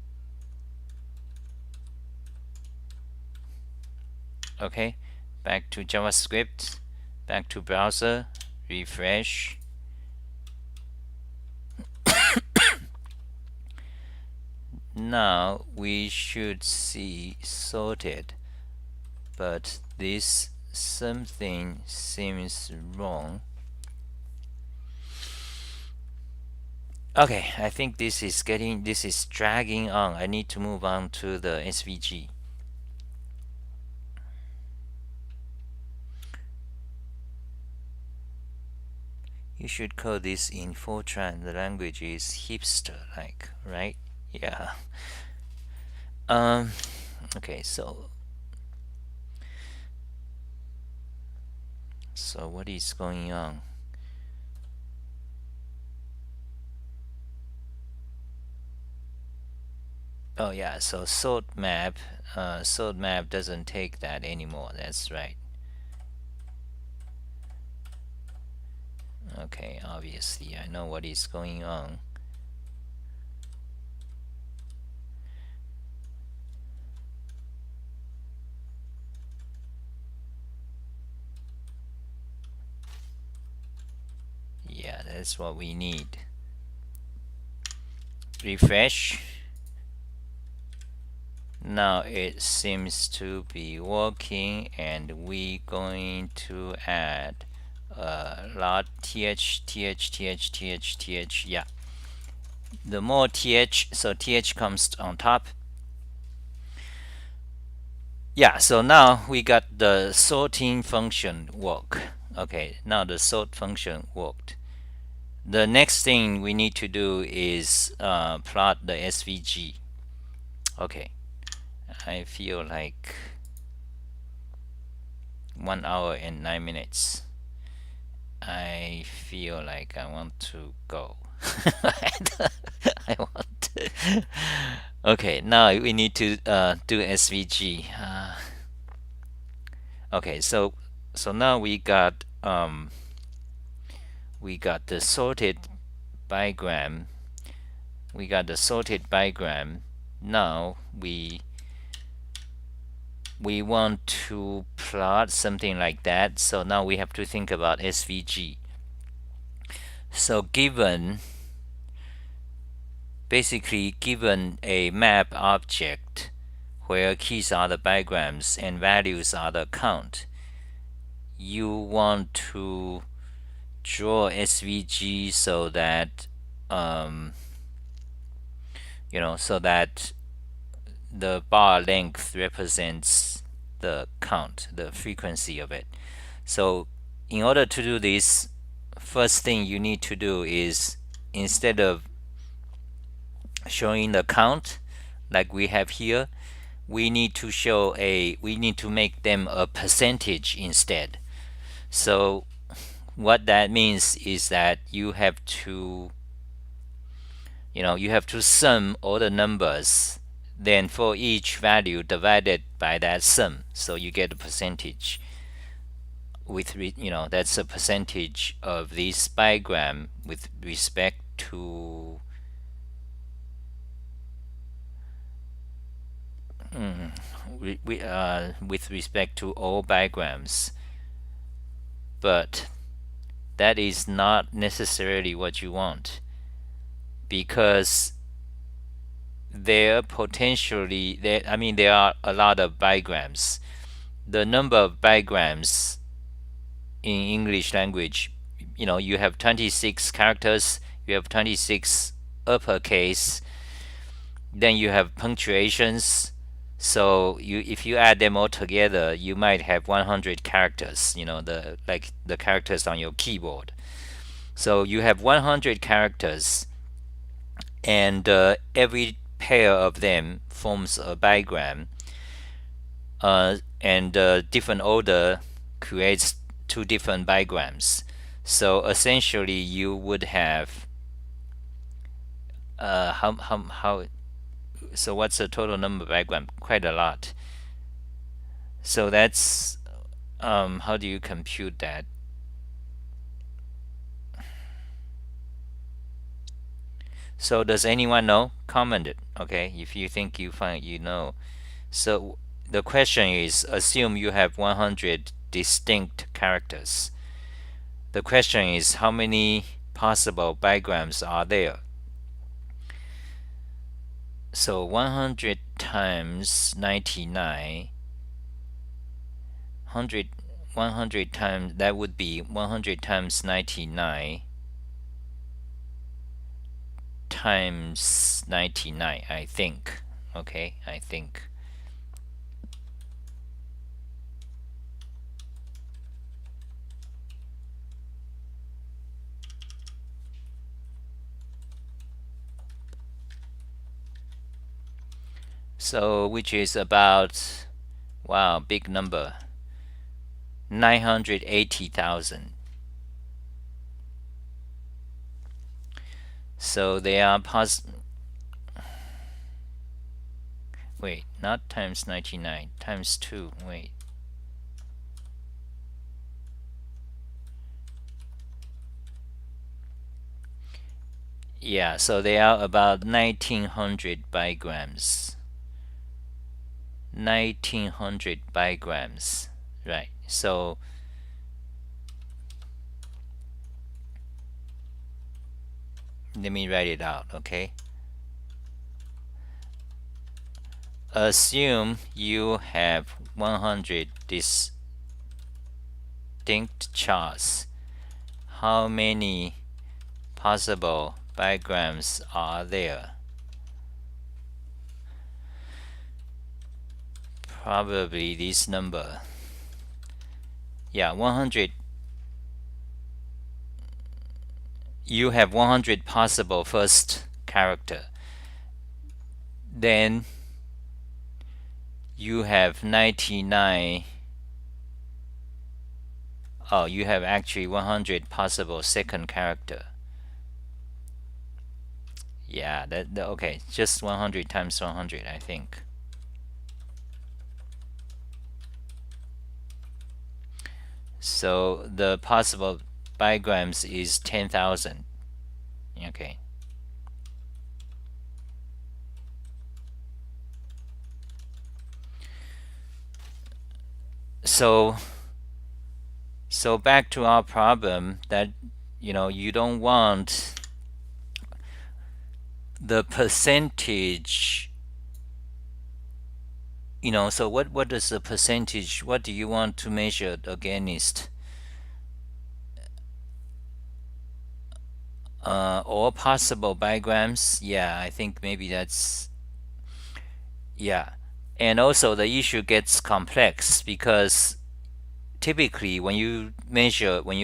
[SPEAKER 1] Okay, back to JavaScript, back to browser, refresh. Now we should see sorted, but this something seems wrong. Okay, I think this is dragging on. I need to move on to the SVG. You should code this in Fortran. The language is hipster-like, right? Yeah. Okay, so what is going on? Oh yeah, so sort map doesn't take that anymore. That's right. Okay, obviously I know what is going on. Yeah, that's what we need. Refresh. Now it seems to be working, and we going to add lot th. Yeah, the more th, so th comes on top. Yeah, so now we got the sorting function work. Okay, now the sort function worked. The next thing we need to do is plot the SVG. Okay, I feel like 1 hour and 9 minutes. I feel like I want to go. I want to. Okay, now we need to do SVG. Okay, so now we got the sorted bigram. We got the sorted bigram. Now we want to plot something like that. So now we have to think about SVG. So basically given a map object where keys are the bigrams and values are the count, you want to draw SVG so that so that the bar length represents the count, the frequency of it. So in order to do this, first thing you need to do is, instead of showing the count like we have here, we need to make them a percentage instead. So what that means is that you have to sum all the numbers, then for each value divided by that sum, so you get a percentage. That's a percentage of this bigram with respect to with respect to all bigrams. But that is not necessarily what you want, because there are a lot of bigrams. The number of bigrams in English language, you have 26 characters, you have 26 uppercase, then you have punctuations. So if you add them all together, you might have 100 characters, the characters on your keyboard. So you have 100 characters, and every pair of them forms a bigram, and different order creates two different bigrams. So essentially, you would have how so what's the total number of bigram? Quite a lot. So that's how do you compute that? So does anyone know? Comment it, okay? If you think you find you know. So the question is, assume you have 100 distinct characters. The question is, how many possible bigrams are there? So 100 times 99, 100 times, that would be 100 times 99 times 99, I think. Okay, I think. So which is about, wow, big number, 980,000. So they are wait, not times 99, times 2, wait. Yeah, so they are about 1900 bigrams. 1900 bigrams, right? So let me write it out, okay? Assume you have 100 distinct charts. How many possible bigrams are there? Probably this number. Yeah, 100. You have 100 possible first character. Then you have 99. Oh, you have actually 100 possible second character. Yeah, okay, just 100 times 100, I think. So the possible bigrams is 10,000. Okay. So back to our problem that you don't want the percentage. So what is the percentage? What do you want to measure against? All possible bigrams. Yeah, I think maybe that's, yeah. And also the issue gets complex because typically when you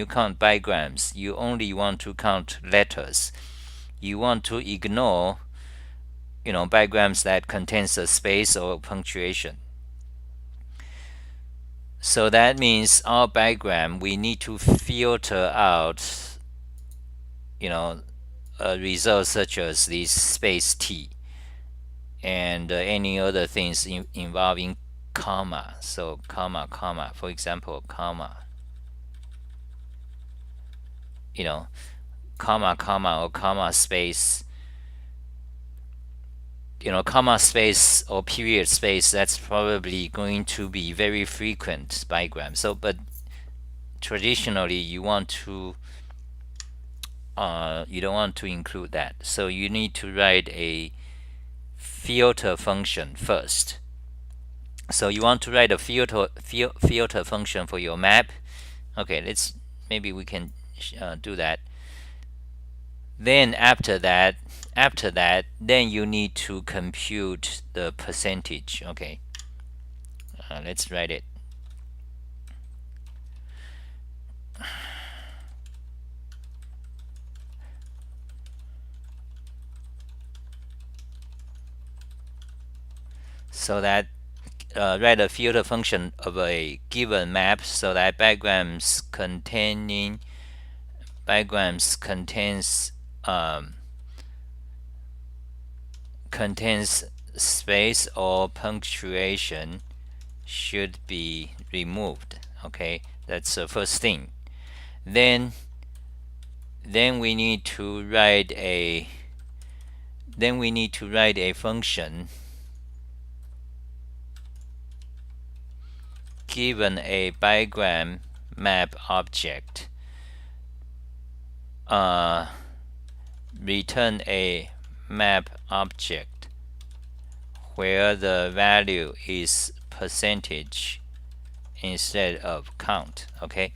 [SPEAKER 1] count bigrams, you only want to count letters. You want to ignore bigrams that contains a space or punctuation. So that means our bigram, we need to filter out results such as this space T and any other things involving comma. So comma, for example, comma, comma or comma space, comma space or period space, that's probably going to be very frequent bigram. So, but traditionally you want to you don't want to include that. So you need to write a filter function first. So you want to write a filter function for your map. Okay, let's maybe we can do that. Then after that, then you need to compute the percentage. Okay, let's write it. So that write a filter function of a given map so that bigrams contains space or punctuation should be removed. Okay, that's the first thing. Then we need to write a function given a bigram map object, return a map object where the value is percentage instead of count. Okay,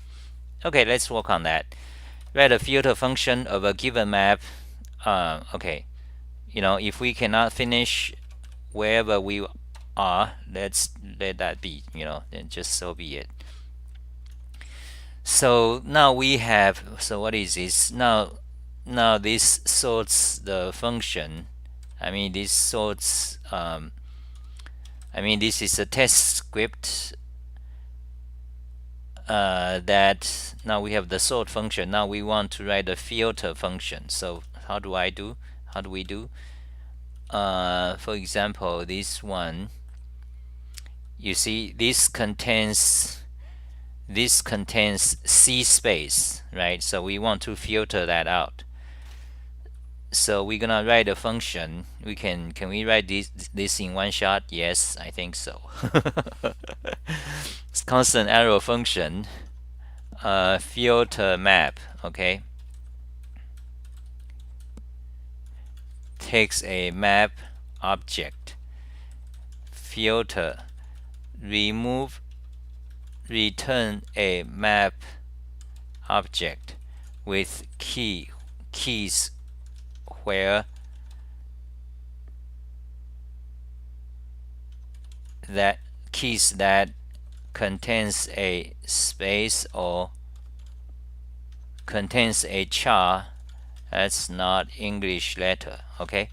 [SPEAKER 1] let's work on that. Write a filter function of a given map. Okay, if we cannot finish wherever we are, let's let that be. Then just so be it. So now we have. So what is this? Now this sorts the function. This sorts. This is a test script that now we have the sort function. Now we want to write a filter function. So how do we do? For example, this one. You see, this contains C space, right? So we want to filter that out. So we're gonna write a function. Can we write this in one shot? Yes, I think so. It's constant arrow function, filter map. Okay, takes a map object, filter, return a map object with keys where that contains a space or contains a char that's not English letter. Okay,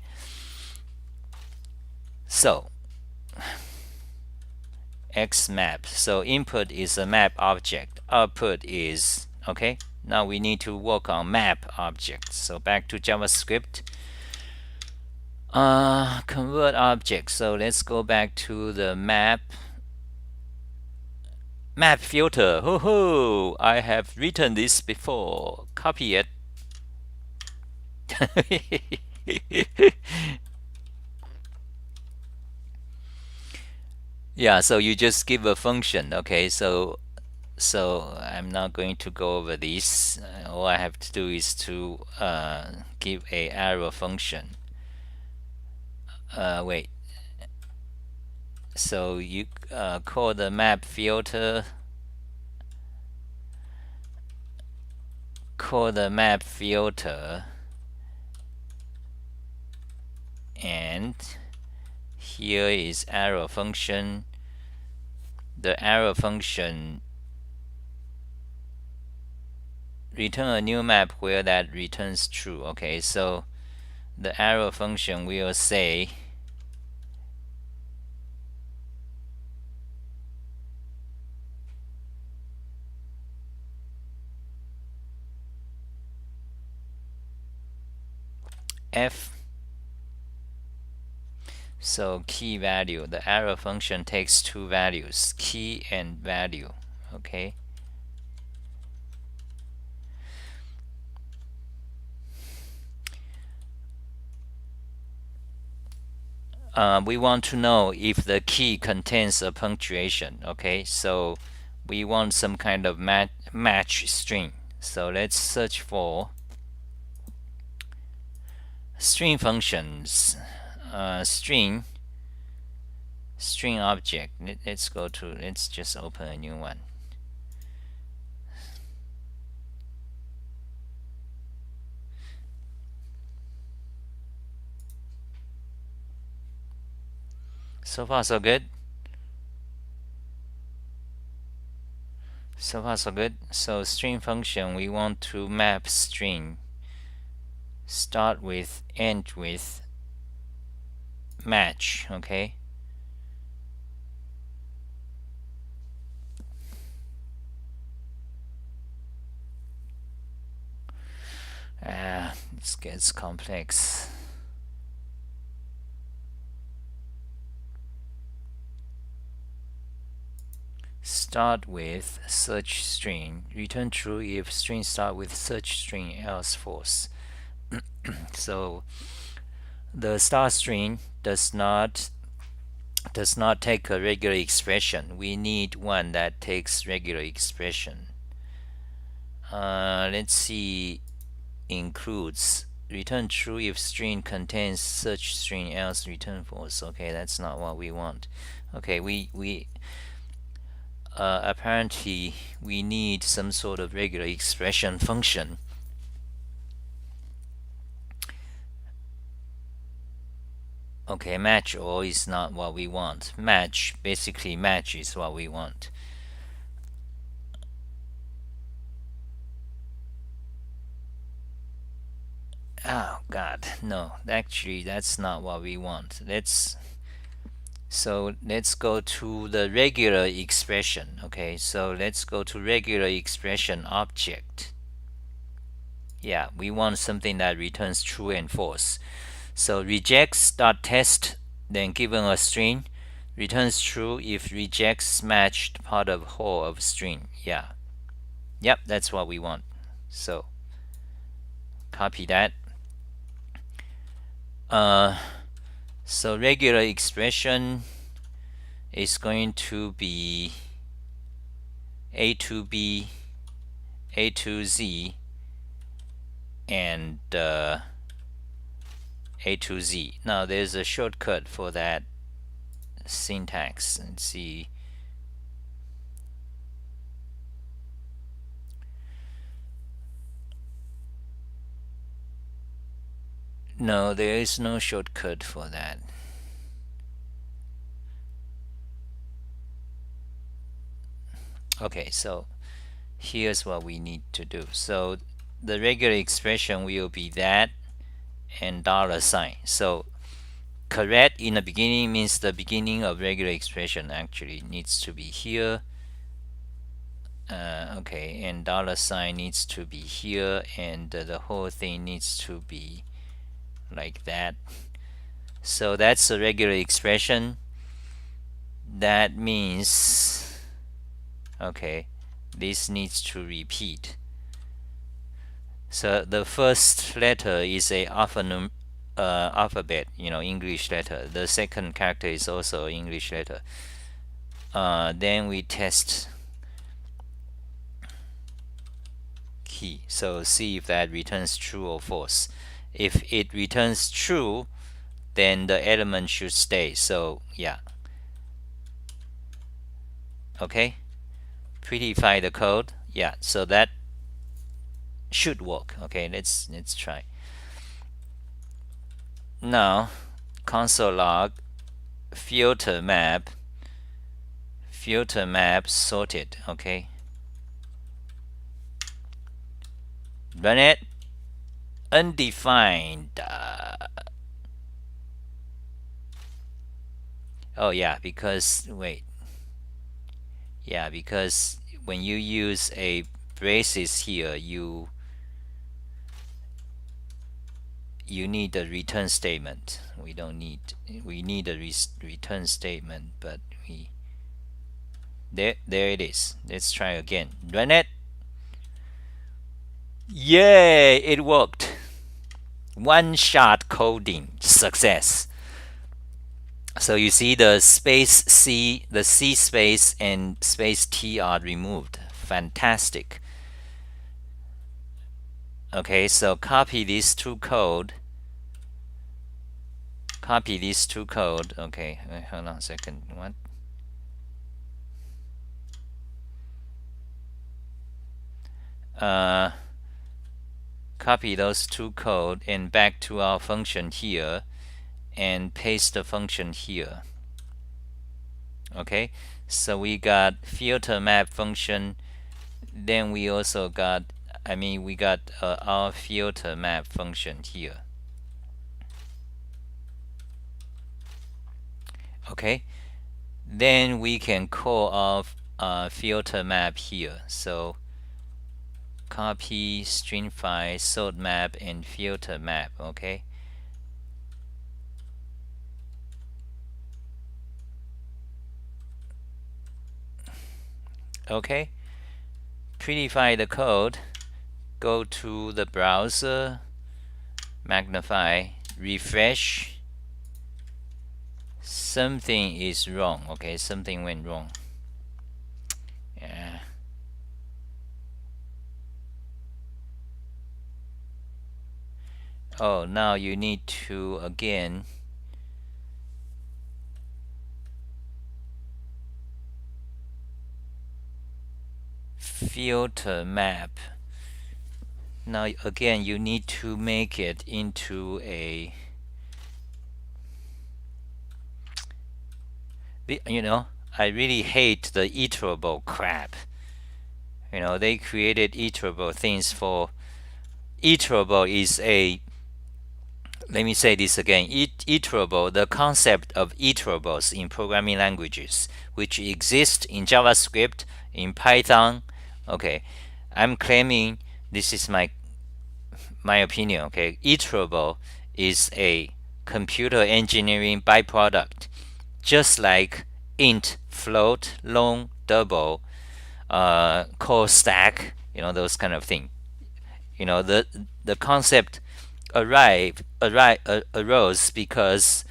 [SPEAKER 1] so xmap. So input is a map object, output is, okay, now we need to work on map object. So back to JavaScript, convert object. So let's go back to the map filter. Ho, I have written this before. Copy it. Yeah, so you just give a function. Okay, so I'm not going to go over this. All I have to do is to give a arrow function. Wait. So you call the map filter. And here is arrow function. The arrow function return a new map where that returns true. Okay, so the arrow function will say f. So key value, the arrow function takes two values, key and value. Okay, we want to know if the key contains a punctuation. Okay, so we want some kind of match string. So let's search for string functions. String object. Let's just open a new one. So far so good. So far so good. So string function, we want to map string. Start with, end with, match. Okay. This gets complex. Start with search string. Return true if string start with search string, else false. So the start string does not take a regular expression. We need one that takes regular expression. Let's see. Includes. Return true if string contains search string, else return false. Okay, that's not what we want. Okay, we apparently we need some sort of regular expression function. Okay, match all is not what we want. Match, basically match is what we want. Oh god, no, actually that's not what we want. Let's go to the regular expression. Okay, so let's go to regular expression object. Yeah, we want something that returns true and false. So rejects.test, then given a string, returns true if rejects matched part of whole of string. Yeah. Yep, that's what we want. So copy that. So regular expression is going to be A to B, A to Z, and A to Z. Now there's a shortcut for that syntax. Let's see. No, there is no shortcut for that. Okay, so here's what we need to do. So the regular expression will be that and $sign. So correct in the beginning means the beginning of regular expression actually needs to be here. Okay, and $sign needs to be here, and the whole thing needs to be like that. So that's a regular expression. That means, okay, this needs to repeat. So the first letter is a alphabet, English letter. The second character is also English letter. Then we test key. So see if that returns true or false. If it returns true, then the element should stay. So yeah. Okay. Prettify the code. Yeah. So that should work. Okay. Let's try. Now, console log filter map sorted. Okay. Run it. Undefined. Oh yeah, because wait. Yeah, because when you use a braces here, you need a return statement. We need a return statement, but there it is. Let's try again. Run it. Yay, it worked. One shot coding success. So you see the space C, the C space and space T are removed. Fantastic. Okay, so copy these two code. Okay, hold on a second. What? Copy those two code and back to our function here and paste the function here. Okay, so we got filter map function. Then we also got, we got our filter map function here. Okay, then we can call off filter map here. So copy string file sort map and filter map. Okay. Okay. Prettify the code. Go to the browser. Magnify. Refresh. Something is wrong. Okay, something went wrong. Yeah. Oh, now you need to again filter map. Now again you need to make it into a, I really hate the iterable crap. They created iterable things for, iterable is a, let me say this again, iterable, the concept of iterables in programming languages, which exist in JavaScript, in Python. Okay, I'm claiming, this is my opinion. Okay, iterable is a computer engineering byproduct, just like int, float, long, double, call stack, those kind of thing. The concept arose because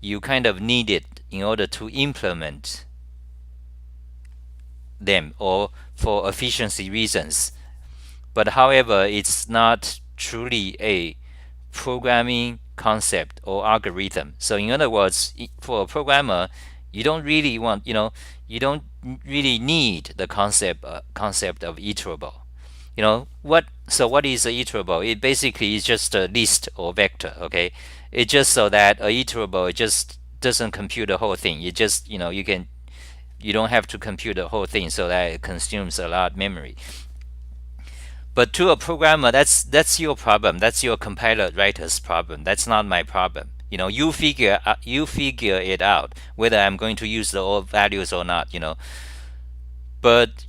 [SPEAKER 1] you kind of need it in order to implement them, or for efficiency reasons. But however, it's not truly a programming concept or algorithm. So in other words, for a programmer, you don't really want, you don't really need the concept of iterable. What is a iterable? It basically is just a list or vector. Okay, it's just so that a iterable, it just doesn't compute the whole thing. It just, you don't have to compute the whole thing, so that it consumes a lot of memory. But to a programmer, that's your problem. That's your compiler writer's problem. That's not my problem. You figure it out whether I'm going to use the old values or not. But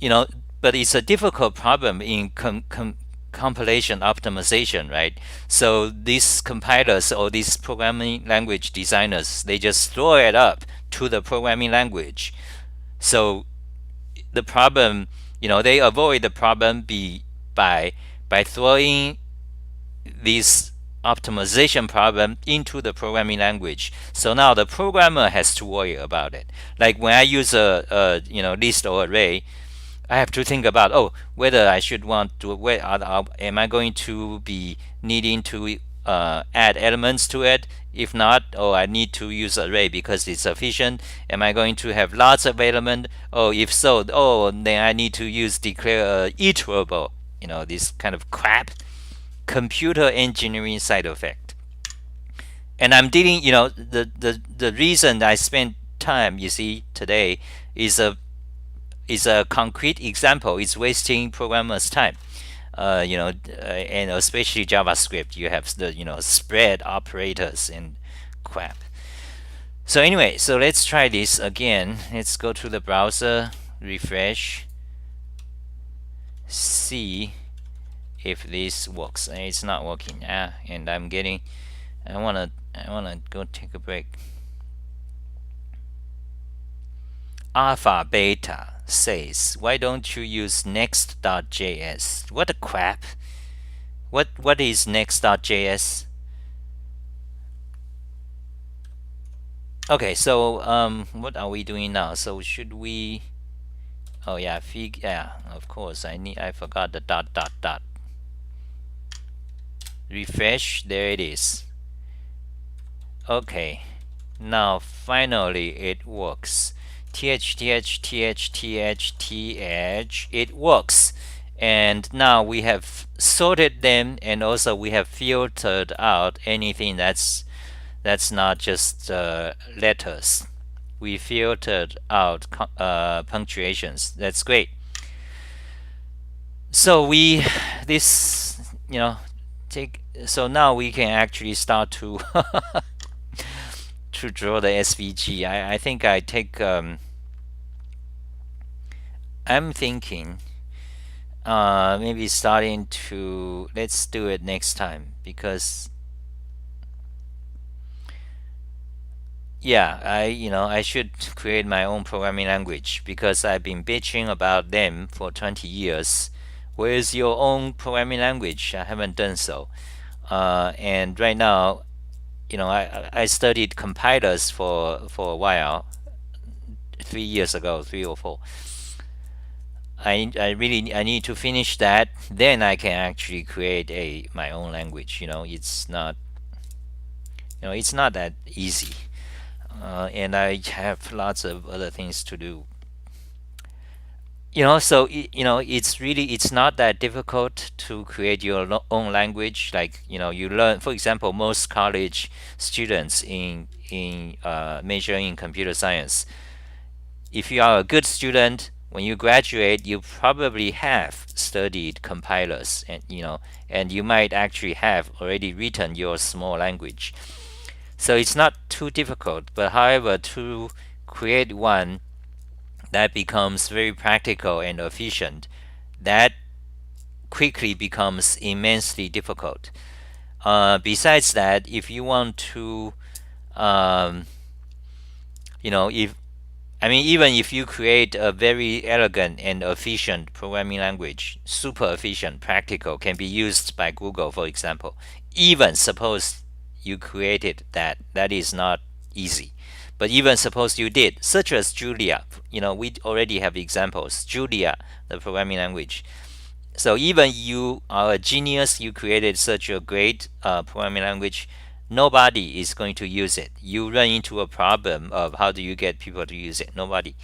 [SPEAKER 1] but it's a difficult problem in compilation optimization, right? So these compilers or these programming language designers, they just throw it up to the programming language. So the problem, they avoid the problem by throwing this optimization problem into the programming language. So now the programmer has to worry about it. Like when I use a list or array, I have to think about, whether I should want to, am I going to be needing to add elements to it? If not, I need to use array because it's efficient. Am I going to have lots of elements? If so, then I need to declare iterable. This kind of crap computer engineering side effect. And I'm dealing, the reason I spent time, you see, today is a concrete example. It's wasting programmers' time. And especially JavaScript, you have the spread operators and crap. So anyway, so let's try this again. Let's go to the browser, refresh, see if this works. It's not working. And I wanna go take a break. Alpha Beta says, why don't you use next.js? What a crap. What is next.js? Okay, so what are we doing now? So should we, oh yeah, of course, I forgot the dot dot dot. Refresh, there it is. Okay, now finally it works. Th, it works. And now we have sorted them, and also we have filtered out anything that's not just letters. we filtered out punctuations. That's great. So we this take so now we can actually start to to draw the SVG. I think I take I'm thinking maybe starting to let's do it next time because yeah, I should create my own programming language because I've been bitching about them for 20 years. Where's your own programming language? I haven't done so. And right now, I studied compilers for a while, 3 years ago, 3 or 4. I need to finish that. Then I can actually create my own language. It's not that easy. And I have lots of other things to do. So it's not that difficult to create your own language. Like you learn, for example, most college students in major in computer science. If you are a good student, when you graduate, you probably have studied compilers, and you might actually have already written your small language. So it's not too difficult. But however, to create one that becomes very practical and efficient, that quickly becomes immensely difficult. Besides that, if you want to, um, if even if you create a very elegant and efficient programming language, super efficient, practical, can be used by Google, for example. Even suppose you created that is not easy. But even suppose you did, such as Julia, we already have examples. Julia, the programming language. So even you are a genius, you created such a great programming language, nobody is going to use it. You run into a problem of how do you get people to use it? Nobody.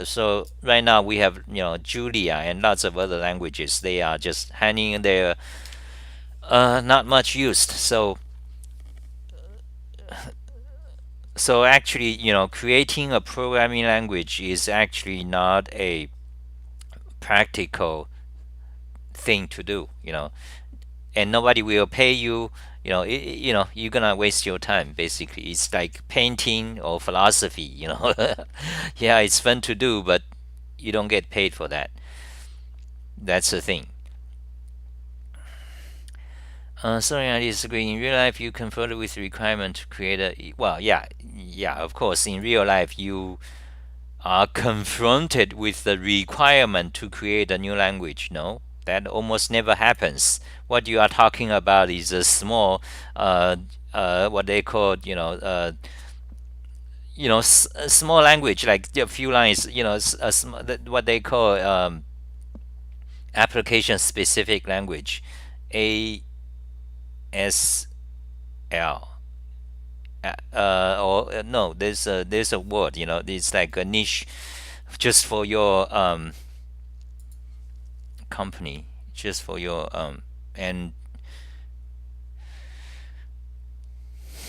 [SPEAKER 1] So right now we have Julia and lots of other languages. They are just hanging in there, not much used. So actually, creating a programming language is actually not a practical thing to do. And nobody will pay you. You're gonna waste your time. Basically, it's like painting or philosophy. Yeah, it's fun to do, but you don't get paid for that. That's the thing. Sorry, I disagree. In real life, you confronted with the requirement to create a well, yeah. Of course, in real life, you are confronted with the requirement to create a new language. No, that almost never happens. What you are talking about is a small, what they call, a small language, like a few lines. What they call application-specific language, ASL. Or no, there's a word. It's like a niche, just for your company, just for your and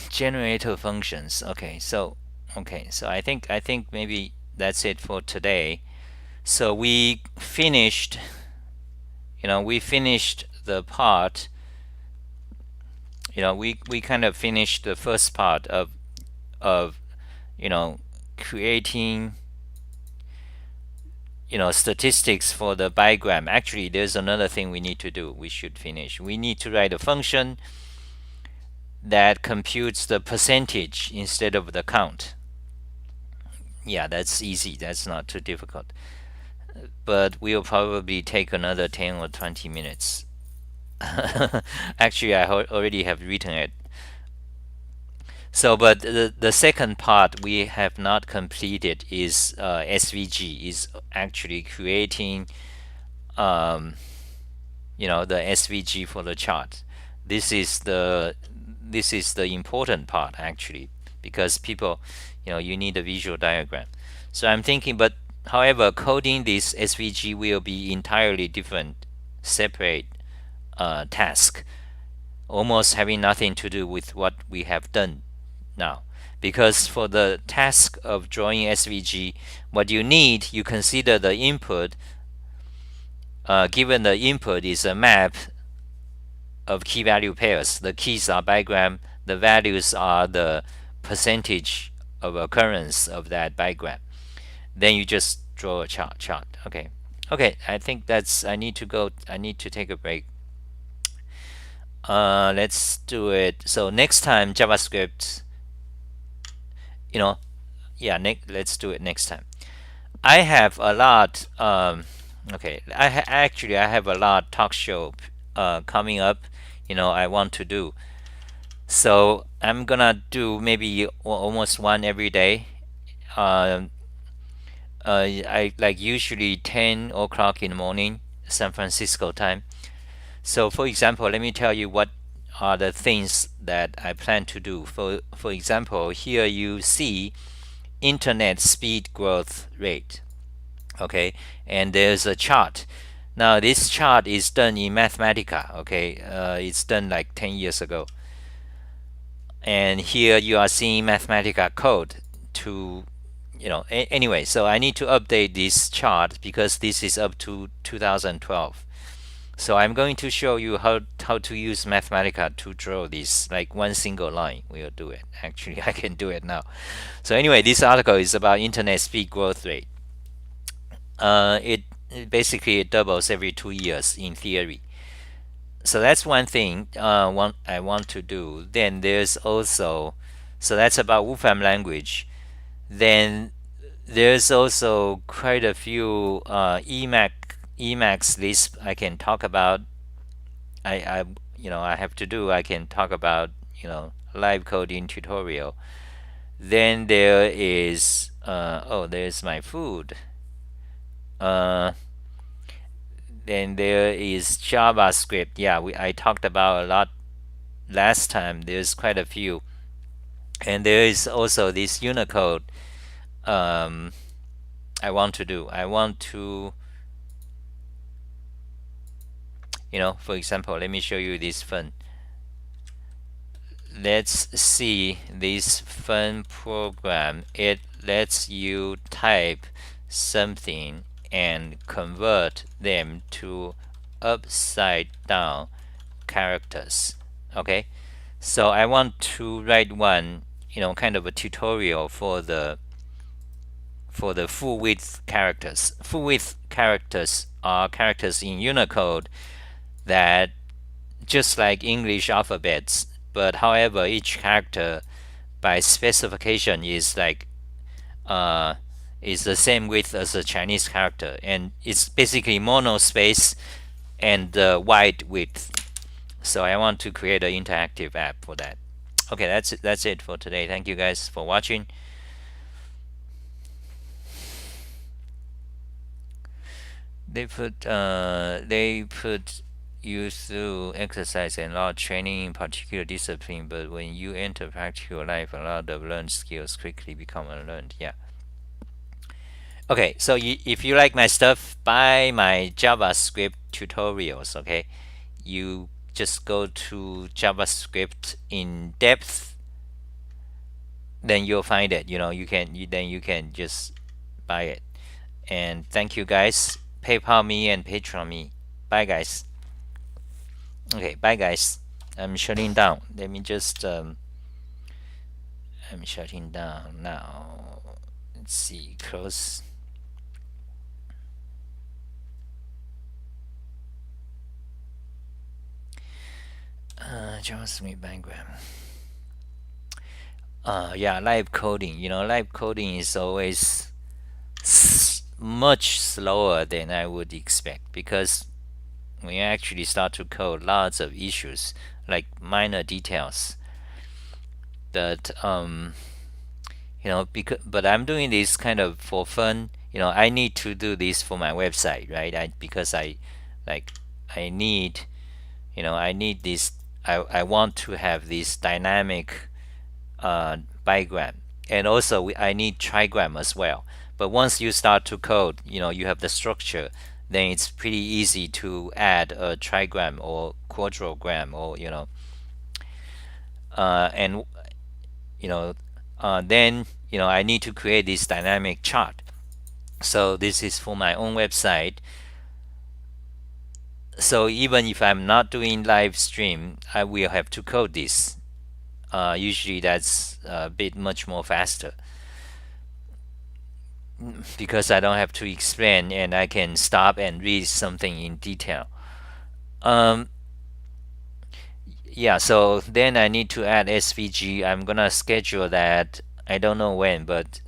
[SPEAKER 1] generator functions. Okay, so I think maybe that's it for today. So we finished the part. We kind of finished the first part of creating statistics for the bigram. Actually, there's another thing we need to do. We should finish. We need to write a function that computes the percentage instead of the count. Yeah, that's easy. That's not too difficult. But we'll probably take another 10 or 20 minutes. Actually, I already have written it. So, but the second part we have not completed is SVG, is actually creating the SVG for the chart. This is the important part, actually, because people, you need a visual diagram. So I'm thinking, but however, coding this SVG will be entirely different, separate task, almost having nothing to do with what we have done now, because for the task of drawing SVG, what you need, you consider the input. Given the input is a map of key value pairs. The keys are bigram. The values are the percentage of occurrence of that bigram. Then you just draw a chart. Okay. Okay, I think that's, I need to go, I need to take a break. Let's do it. So next time, JavaScript, you know, yeah, let's do it next time. I have a lot, okay, actually, I have a lot talk show coming up, I want to do. So I'm gonna do maybe almost one every day. I like usually 10 o'clock in the morning, San Francisco time. So for example, let me tell you what are the things that I plan to do. For example, here you see internet speed growth rate. Okay, and there's a chart. Now this chart is done in Mathematica. Okay, it's done like 10 years ago. And here you are seeing Mathematica code to, anyway, so I need to update this chart because this is up to 2012. So I'm going to show you how to use Mathematica to draw this, like one single line. We'll do it. Actually, I can do it now. So anyway, this article is about internet speed growth rate. It basically it doubles every 2 years in theory. So that's one thing I want to do. Then there's also, so that's about Wolfram language. Then there's also quite a few Emacs Lisp I can talk about. I have to do. I can talk about live coding tutorial. Then there is oh, there's my food. Then there is JavaScript. Yeah, I talked about a lot last time. There's quite a few, and there is also this Unicode. I want to do. I want to, for example, let me show you this fun. Let's see this fun program. It lets you type something and convert them to upside down characters. Okay, so I want to write one, kind of a tutorial for the full width characters. Full width characters are characters in Unicode that just like English alphabets, but however each character by specification is like is the same width as a Chinese character, and it's basically monospace and wide width. So I want to create an interactive app for that. Okay, that's it for today. Thank you guys for watching. They put you through exercise and a lot of training in particular discipline, but when you enter practical life, a lot of learned skills quickly become unlearned. Yeah. Okay, so if you like my stuff, buy my JavaScript tutorials. Okay, you just go to JavaScript in depth, then you'll find it. You can just buy it. And thank you guys. PayPal me and Patreon me. Bye guys. Okay, bye guys. I'm shutting down. Let me just I'm shutting down now. Let's see, close. JavaScript bigram. Yeah, live coding. Live coding is always much slower than I would expect, because when you actually start to code, lots of issues, like minor details that but I'm doing this kind of for fun. I need to do this for my website, right? Because I need I need this. I want to have this dynamic bigram, and also I need trigram as well. But once you start to code, you have the structure, then it's pretty easy to add a trigram or quadrogram, or and then I need to create this dynamic chart. So this is for my own website. So even if I'm not doing live stream, I will have to code this. Usually that's a bit much more faster because I don't have to explain and I can stop and read something in detail. Um, yeah, so then I need to add SVG. I'm gonna schedule that. I don't know when, but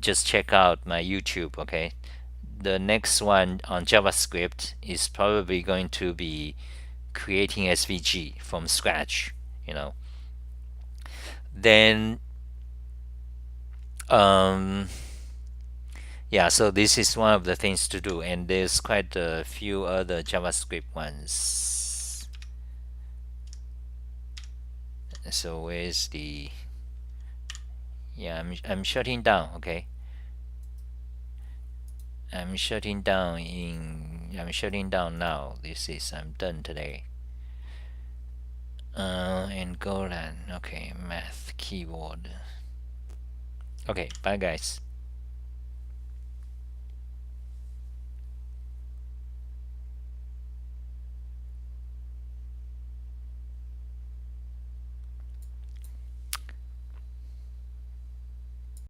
[SPEAKER 1] just check out my YouTube, okay? The next one on JavaScript is probably going to be creating SVG from scratch, you know. Then, um, yeah, so this is one of the things to do, and there's quite a few other JavaScript ones. So where's the, yeah, I'm shutting down, okay? I'm shutting down now. I'm done today. And Golan, okay, math keyboard. Okay, bye guys.